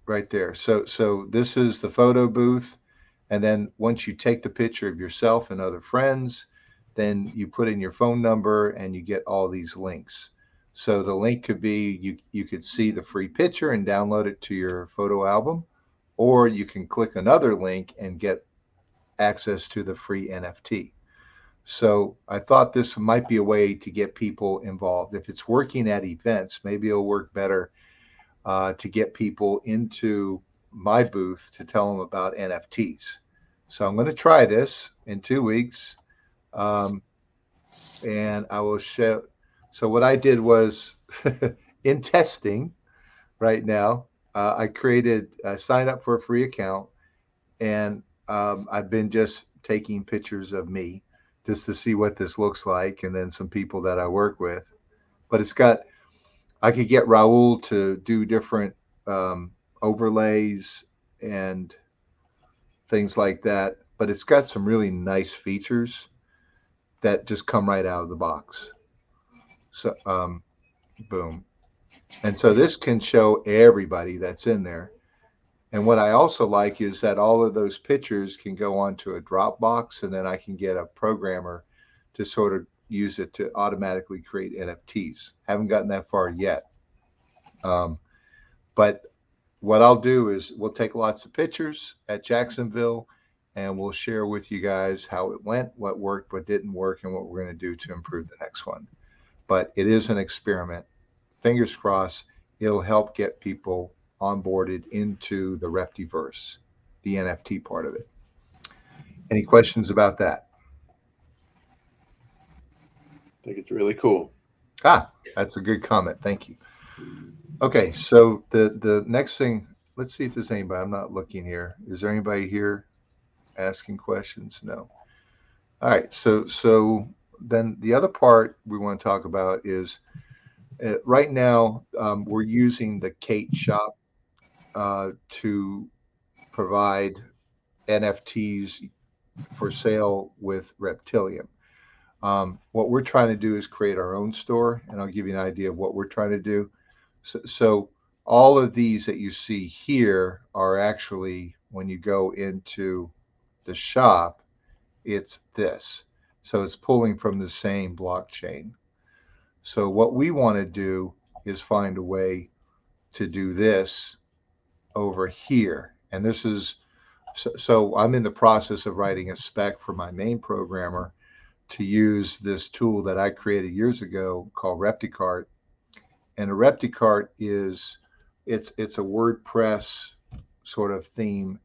right there. So this is the photo booth. And then once you take the picture of yourself and other friends, then you put in your phone number and you get all these links. So the link could be, you could see the free picture and download it to your photo album, or you can click another link and get access to the free NFT. So I thought this might be a way to get people involved. If it's working at events, maybe it'll work better to get people into my booth to tell them about NFTs. So I'm going to try this in 2 weeks, and I will show. So what I did was in testing right now, I signed up for a free account, and I've been just taking pictures of me just to see what this looks like, and then some people that I work with. But I could get Raul to do different overlays and things like that, but it's got some really nice features that just come right out of the box. So, boom. And so this can show everybody that's in there. And what I also like is that all of those pictures can go onto a Dropbox, and then I can get a programmer to sort of use it to automatically create NFTs. Haven't gotten that far yet. But what I'll do is we'll take lots of pictures at Jacksonville, and we'll share with you guys how it went, what worked, what didn't work, and what we're going to do to improve the next one. But it is an experiment. Fingers crossed, it'll help get people onboarded into the Reptiverse, the NFT part of it. Any questions about that? I think it's really cool. That's a good comment. Thank you. Okay, so the next thing, let's see if there's anybody. I'm not looking here. Is there anybody here asking questions? No. All right, so then the other part we want to talk about is right now we're using the Kate shop to provide NFTs for sale with Reptilium. What we're trying to do is create our own store, and I'll give you an idea of what we're trying to do. So all of these that you see here are actually, when you go into the shop, it's this. So it's pulling from the same blockchain. So what we want to do is find a way to do this over here. And this is, so I'm in the process of writing a spec for my main programmer to use this tool that I created years ago called Repticart. And a Repticart is, it's a WordPress sort of theme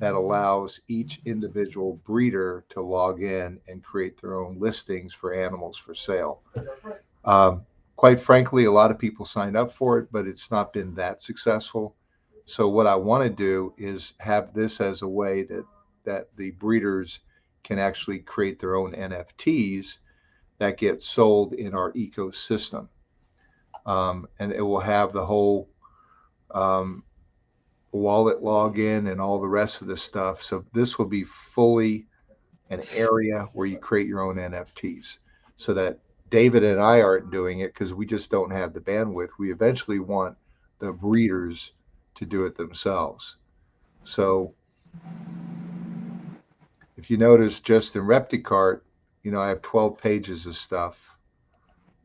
that allows each individual breeder to log in and create their own listings for animals for sale. Quite frankly, a lot of people signed up for it, but it's not been that successful. So what I want to do is have this as a way that the breeders can actually create their own NFTs that get sold in our ecosystem. And it will have the whole wallet login and all the rest of the stuff. So this will be fully an area where you create your own NFTs, so that David and I aren't doing it because we just don't have the bandwidth. We eventually want the breeders to do it themselves. So if you notice, just in Repticart, I have 12 pages of stuff.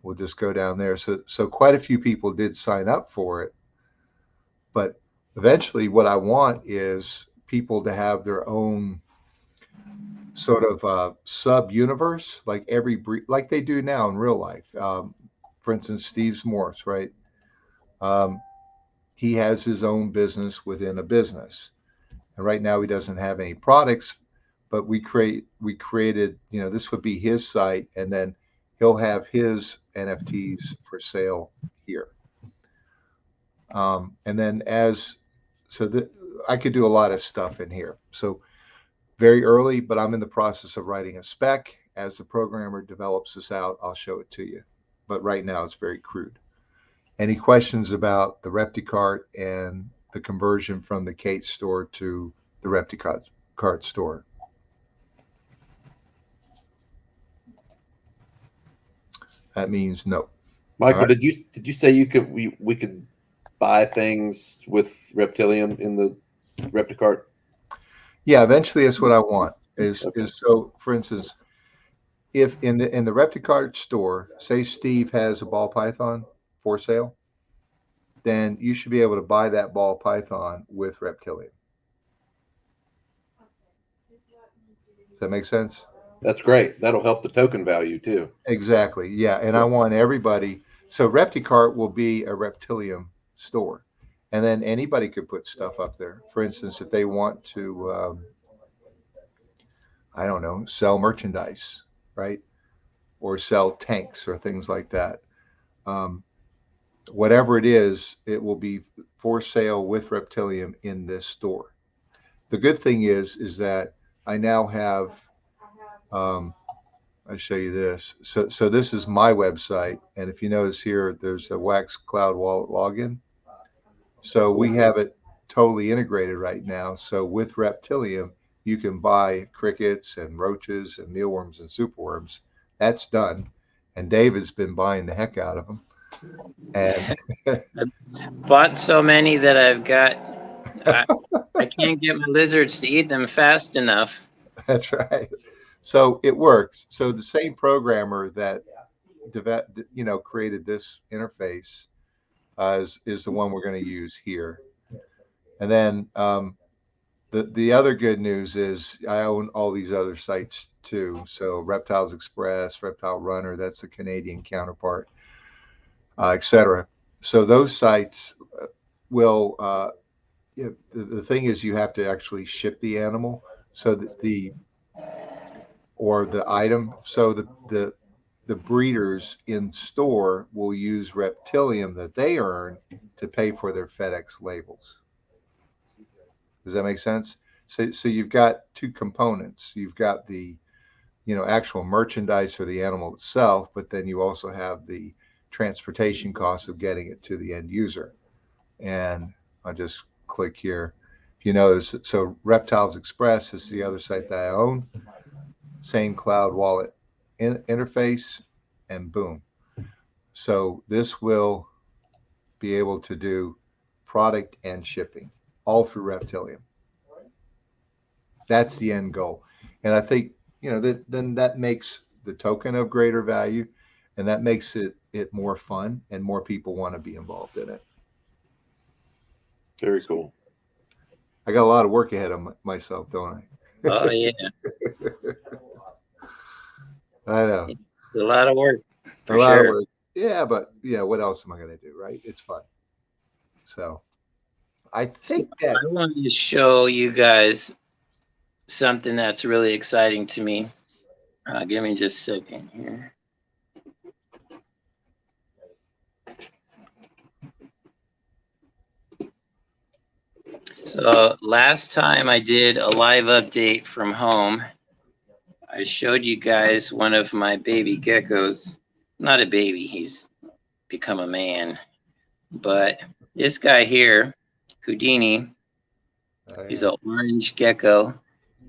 We'll just go down there. So quite a few people did sign up for it, but eventually what I want is people to have their own sort of sub universe, like like they do now in real life. For instance, Steve's Morse, right? He has his own business within a business, and right now he doesn't have any products, but we created, this would be his site, and then he'll have his NFTs for sale here. And then I could do a lot of stuff in here. So very early, but I'm in the process of writing a spec. As the programmer develops this out, I'll show it to you. But right now it's very crude. Any questions about the Repticart and the conversion from the Kate store to the Repticart store? That means no. Michael, right. Did you say we could buy things with Reptilium in the Repticart? Yeah, eventually that's what I want. Is so, for instance, if in the Repticart store, say Steve has a ball python for sale, then you should be able to buy that ball python with Reptilium. Does that make sense? That's great. That'll help the token value too. Exactly. Yeah. And I want everybody. So Repticart will be a Reptilium store. And then anybody could put stuff up there. For instance, if they want to, I don't know, sell merchandise, right? Or sell tanks or things like that. Whatever it is, it will be for sale with Reptilium in this store. The good thing is that I now have, I'll show you this. So this is my website. And if you notice here, there's a Wax Cloud Wallet login. So we have it totally integrated right now. So with Reptilium, you can buy crickets and roaches and mealworms and superworms. That's done. And David's been buying the heck out of them. And I bought so many that I've got, I can't get my lizards to eat them fast enough. That's right. So it works. So the same programmer that created this interface is the one we're going to use here. And then the other good news is I own all these other sites too. So Reptiles Express, Reptile Runner, that's the Canadian counterpart, etc. So those sites will. The thing is, you have to actually ship the animal, so that the item. So the breeders in store will use Reptilium that they earn to pay for their FedEx labels. Does that make sense? So you've got two components. You've got the actual merchandise for the animal itself, but then you also have the transportation costs of getting it to the end user. And I just click here. If you notice, so Reptiles Express is the other site that I own. Same cloud wallet interface, and boom. So this will be able to do product and shipping all through Reptilium. That's the end goal. And I think, then that makes the token of greater value, and that makes it more fun, and more people want to be involved in it. Very cool. I got a lot of work ahead of myself, don't I? Oh yeah, I know. it's a lot of work for A lot of sure. work. Yeah, but what else am I going to do, right? It's fun. So I think that I wanted to show you guys something that's really exciting to me. Give me just a second here. So last time I did a live update from home, I showed you guys one of my baby geckos. Not a baby, he's become a man. But this guy here, Houdini, he's an orange gecko,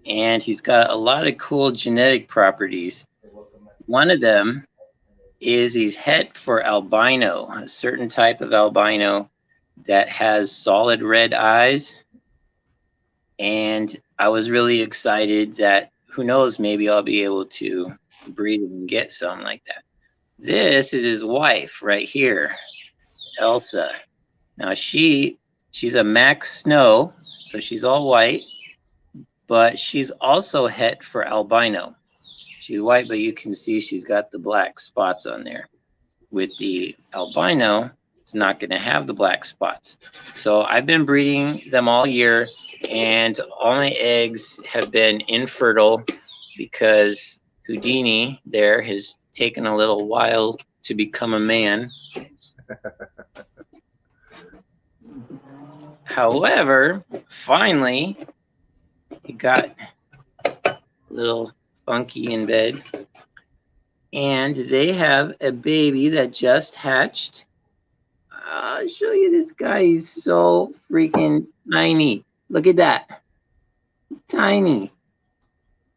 and he's got a lot of cool genetic properties. One of them is he's het for albino, a certain type of albino that has solid red eyes. And I was really excited that, who knows, maybe I'll be able to breed him and get something like that. This is his wife right here, Elsa. Now she's a Max Snow, so she's all white, but she's also het for albino. She's white, but you can see she's got the black spots on there. With the albino, it's not going to have the black spots. So I've been breeding them all year, and all my eggs have been infertile because Houdini there has taken a little while to become a man. However, finally, he got a little funky in bed, and they have a baby that just hatched. I'll show you this guy. He's so freaking tiny. Look at that. Tiny.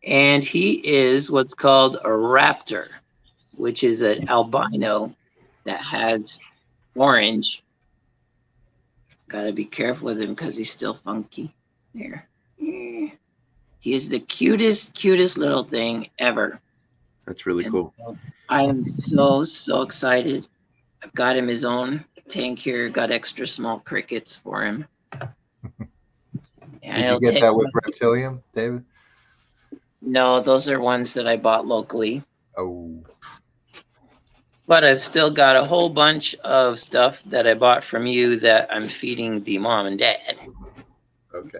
And he is what's called a raptor, which is an albino that has orange. Gotta be careful with him because he's still funky. There. He is the cutest little thing ever. That's really cool. I am so excited. I've got him his own tank here. Got extra small crickets for him. Did you get that with Reptilium, David? No, those are ones that I bought locally. Oh. But I've still got a whole bunch of stuff that I bought from you that I'm feeding the mom and dad. Okay.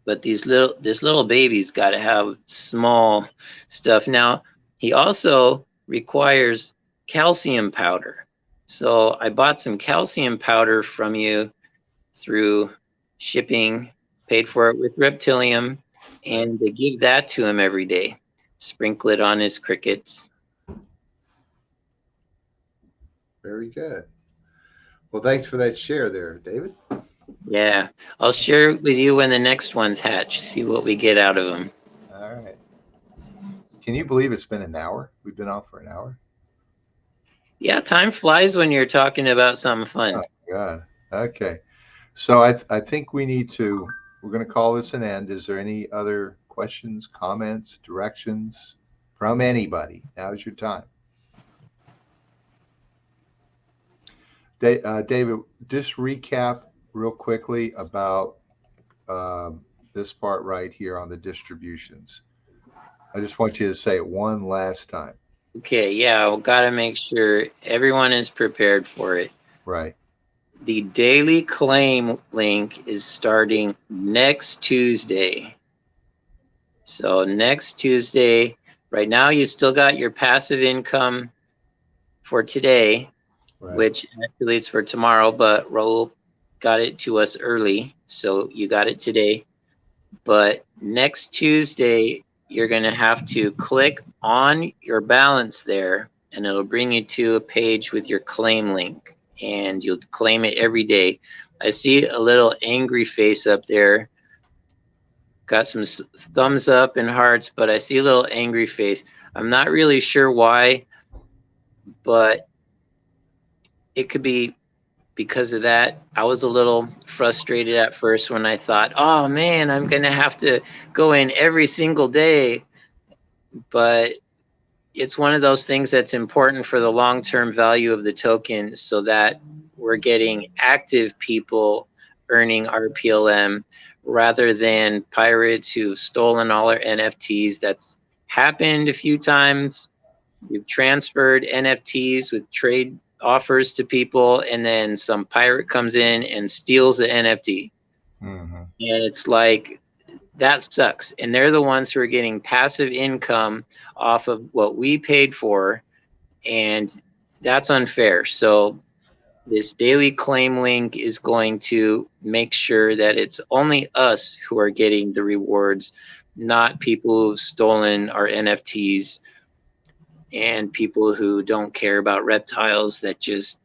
But this little baby's got to have small stuff. Now, he also requires calcium powder. So I bought some calcium powder from you through shipping, paid for it with Reptilium, and they give that to him every day. Sprinkle it on his crickets. Very good. Well, thanks for that share there, David. Yeah, I'll share it with you when the next ones hatch. See what we get out of them. All right. Can you believe it's been an hour? We've been off for an hour. Yeah, time flies when you're talking about something fun. Oh my God. Okay. So I think we're going to call this an end. Is there any other questions, comments, directions from anybody? Now's your time. David, just recap real quickly about this part right here on the distributions. I just want you to say it one last time. Okay, yeah, we've got to make sure everyone is prepared for it. Right. The daily claim link is starting next Tuesday. So next Tuesday, right now you still got your passive income for today, right, which actually it's for tomorrow, but Raul got it to us early, so you got it today. But next Tuesday, you're going to have to click on your balance there, and it'll bring you to a page with your claim link, and you'll claim it every day. I see a little angry face up there. Got some thumbs up and hearts, but I see a little angry face. I'm not really sure why, but it could be because of that. I was a little frustrated at first when I thought, oh man, I'm going to have to go in every single day. But it's one of those things that's important for the long-term value of the token, so that we're getting active people earning RPLM rather than pirates who've stolen all our NFTs. That's happened a few times. We've transferred NFTs with trade offers to people, and then some pirate comes in and steals the NFT. Mm-hmm. And it's like, that sucks. And they're the ones who are getting passive income off of what we paid for, and that's unfair. So this daily claim link is going to make sure that it's only us who are getting the rewards, not people who've stolen our NFTs and people who don't care about reptiles that just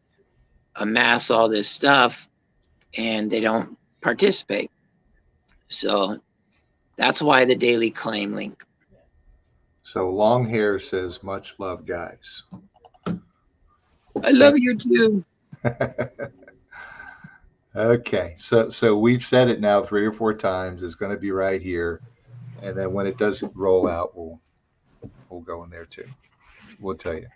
amass all this stuff and they don't participate. So that's why the daily claim link. So long hair says much love, guys. I love you too. Okay, so we've said it now 3 or 4 times. It's going to be right here, and then when it doesn't roll out, we'll go in there too. We'll tell you.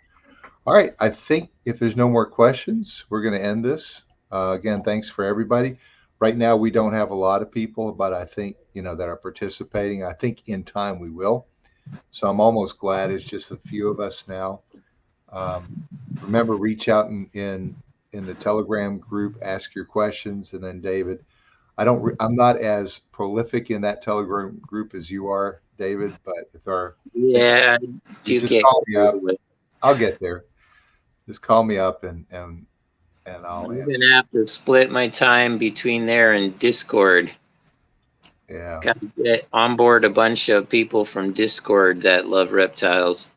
All right, I think if there's no more questions, we're going to end this. Again, thanks for everybody. Right now, we don't have a lot of people, but I think that are participating. I think in time we will. So I'm almost glad it's just a few of us now. Remember, reach out in the Telegram group, ask your questions, and then David. I'm not as prolific in that Telegram group as you are, David. But if I do just get call me up. I'll get there. Just call me up and I'll I'm answer. gonna have to split my time between there and Discord. Yeah. Got to get on board a bunch of people from Discord that love reptiles.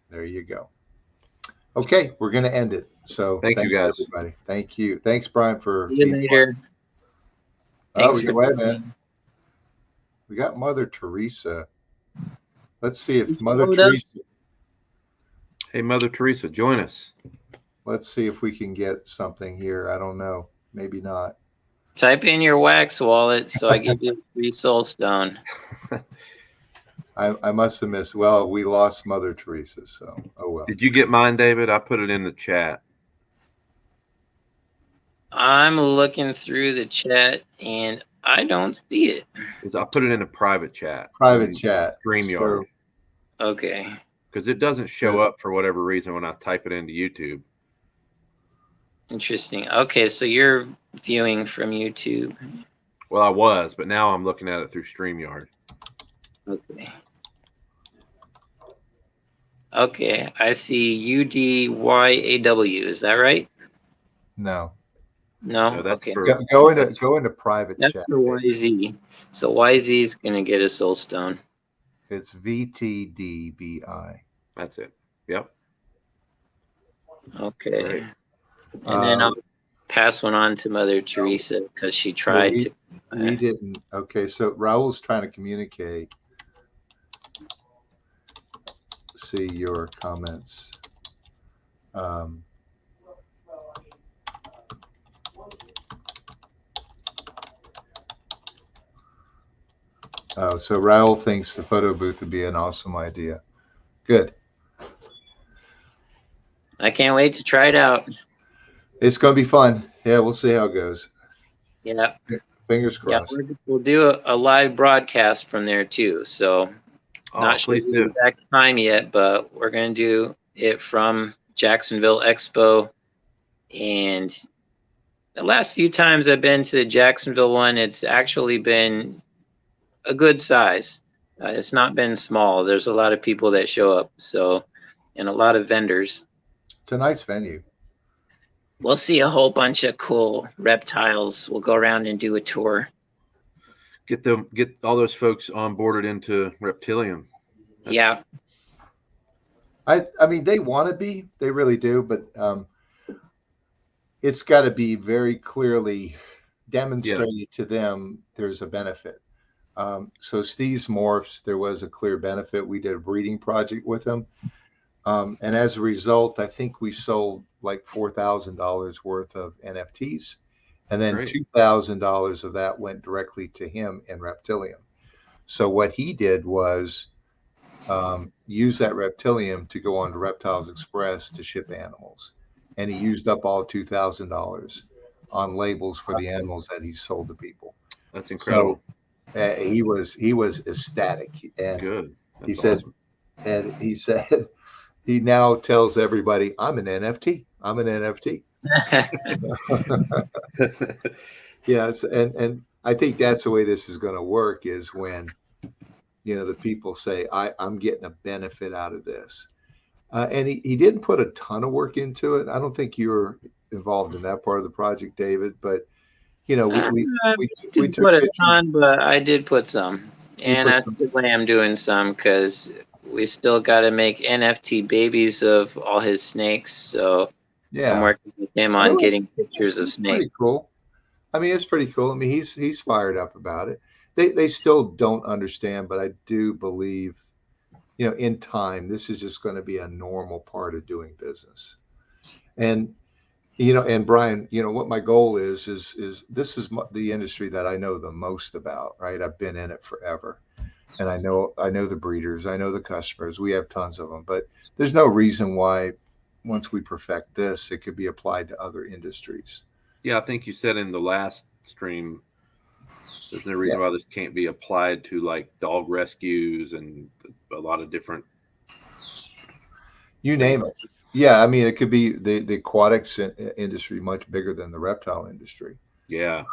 There you go. Okay, we're going to end it. So thanks you guys, everybody. Thank you. Thanks, Brian, for See you later. Thanks for wait a minute. We got Mother Teresa. Let's see if Mother Teresa. Hey, Mother Teresa, join us. Let's see if we can get something here. I don't know. Maybe not. Type in your wax wallet so I give you a free soul stone. I must have missed. Well, we lost Mother Teresa, so oh well. Did you get mine, David? I put it in the chat. I'm looking through the chat and I don't see it. I put it in a private chat. Private chat. StreamYard. Okay. Because it doesn't show up for whatever reason when I type it into YouTube. Interesting. Okay, so you're viewing from YouTube. Well, I was, but now I'm looking at it through StreamYard. Okay. Okay, I see UDYAW. Is that right? No. No, that's okay. for Go into private That's chat. for YZ. So YZ is gonna get a soul stone. It's VTDBI. That's it. Yep. Okay. Right. And then I'll pass one on to Mother Teresa because she tried to. We didn't. Okay, so Raul's trying to communicate. See your comments. So Raul thinks the photo booth would be an awesome idea. Good. I can't wait to try it out. It's going to be fun. Yeah, we'll see how it goes. Yeah. Fingers crossed. Yeah, we'll do a live broadcast from there too. So not sure the exact time yet, but we're going to do it from Jacksonville Expo. And the last few times I've been to the Jacksonville one, it's actually been a good size. It's not been small. There's a lot of people that show up, and a lot of vendors. It's a nice venue. We'll see a whole bunch of cool reptiles. We'll go around and do a tour. Get all those folks onboarded into Reptilium. Yeah. I mean, they want to be, they really do, but it's got to be very clearly demonstrated to them there's a benefit. So Steve's morphs, there was a clear benefit. We did a breeding project with him. And as a result, I think we sold like $4,000 worth of NFTs. And then $2,000 of that went directly to him in Reptilium. So what he did was use that Reptilium to go on to Reptiles Express to ship animals. And he used up all $2,000 on labels for the animals that he sold to people. That's incredible. So he was ecstatic. And good. That's he said, awesome. and he said, he now tells everybody, I'm an NFT. I'm an NFT. Yes. And I think that's the way this is going to work is when, the people say, I'm getting a benefit out of this. And he didn't put a ton of work into it. I don't think you were involved in that part of the project, David, but we didn't took put a pictures. ton, but I did put some. And I still am doing some because we still got to make NFT babies of all his snakes. So yeah, I'm working with him on getting pictures of snakes. Pretty cool. I mean, it's pretty cool. I mean, he's fired up about it. They still don't understand, but I do believe, in time, this is just going to be a normal part of doing business. And and Brian, what my goal is this is the industry that I know the most about, right? I've been in it forever. And I know the breeders, I know the customers, we have tons of them, but there's no reason why once we perfect this, it could be applied to other industries. Yeah, I think you said in the last stream, there's no reason why this can't be applied to like dog rescues and a lot of different. You name it. Yeah, I mean, it could be the aquatics industry much bigger than the reptile industry. Yeah.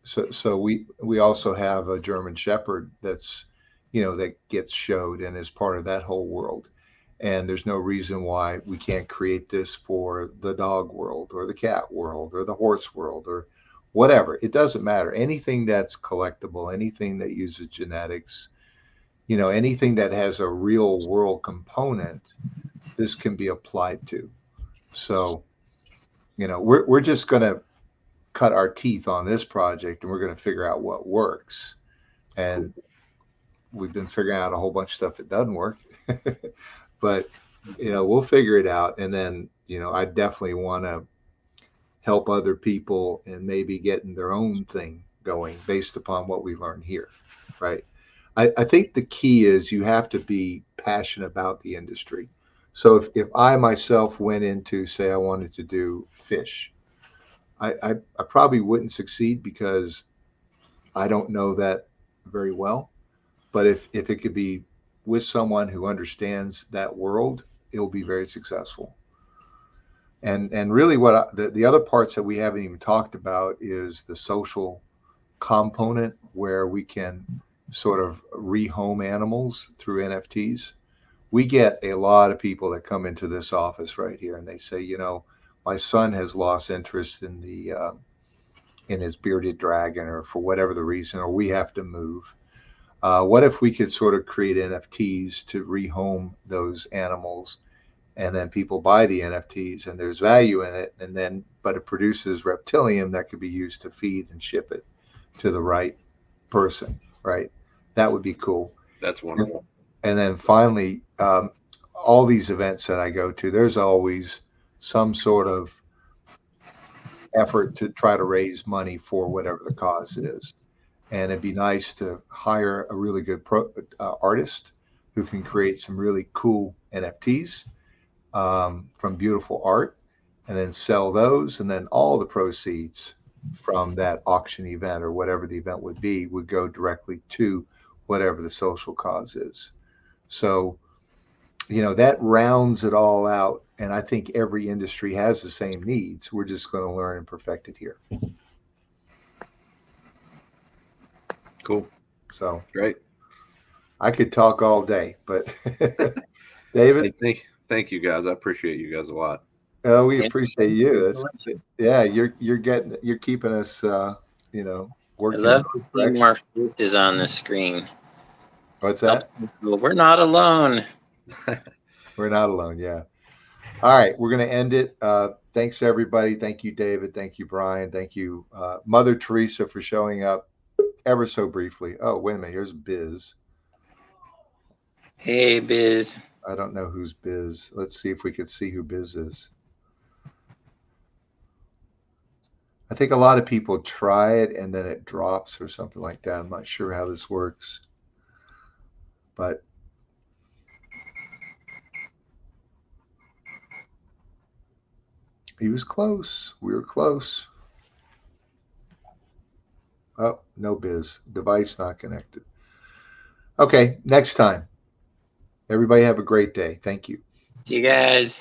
So we also have a German Shepherd that's, that gets showed and is part of that whole world. And there's no reason why we can't create this for the dog world or the cat world or the horse world or whatever. It doesn't matter. Anything that's collectible, anything that uses genetics, anything that has a real world component, this can be applied to. So, we're just going to cut our teeth on this project and we're going to figure out what works. And we've been figuring out a whole bunch of stuff that doesn't work, but we'll figure it out. And then, I definitely want to help other people and maybe getting their own thing going based upon what we learn here. Right. I think the key is you have to be passionate about the industry. So if I myself went into, say, I wanted to do fish, I probably wouldn't succeed because I don't know that very well. But if it could be with someone who understands that world, it will be very successful. And really what the other parts that we haven't even talked about is the social component where we can sort of rehome animals through NFTs. We get a lot of people that come into this office right here and they say, my son has lost interest in in his bearded dragon or for whatever the reason, or we have to move. What if we could sort of create NFTs to rehome those animals and then people buy the NFTs and there's value in it. But it produces Reptilium that could be used to feed and ship it to the right person, right? That would be cool. That's wonderful. And then finally, all these events that I go to, there's always some sort of effort to try to raise money for whatever the cause is. And it'd be nice to hire a really good artist who can create some really cool NFTs from beautiful art and then sell those. And then all the proceeds from that auction event or whatever the event would be would go directly to whatever the social cause is. So, that rounds it all out. And I think every industry has the same needs. We're just going to learn and perfect it here. Cool. So great. I could talk all day, but David, thank you guys. I appreciate you guys a lot. We appreciate you. You're keeping us, working. I love to see more faces on the screen. What's that? Well, we're not alone. We're not alone. Yeah. All right. We're going to end it. Thanks, everybody. Thank you, David. Thank you, Brian. Thank you, Mother Teresa, for showing up ever so briefly. Oh, wait a minute. Here's Biz. Hey, Biz. I don't know who's Biz. Let's see if we can see who Biz is. I think a lot of people try it and then it drops or something like that. I'm not sure how this works. But he was close. We were close. Oh, no Biz. Device not connected. Okay, next time. Everybody have a great day. Thank you. See you guys.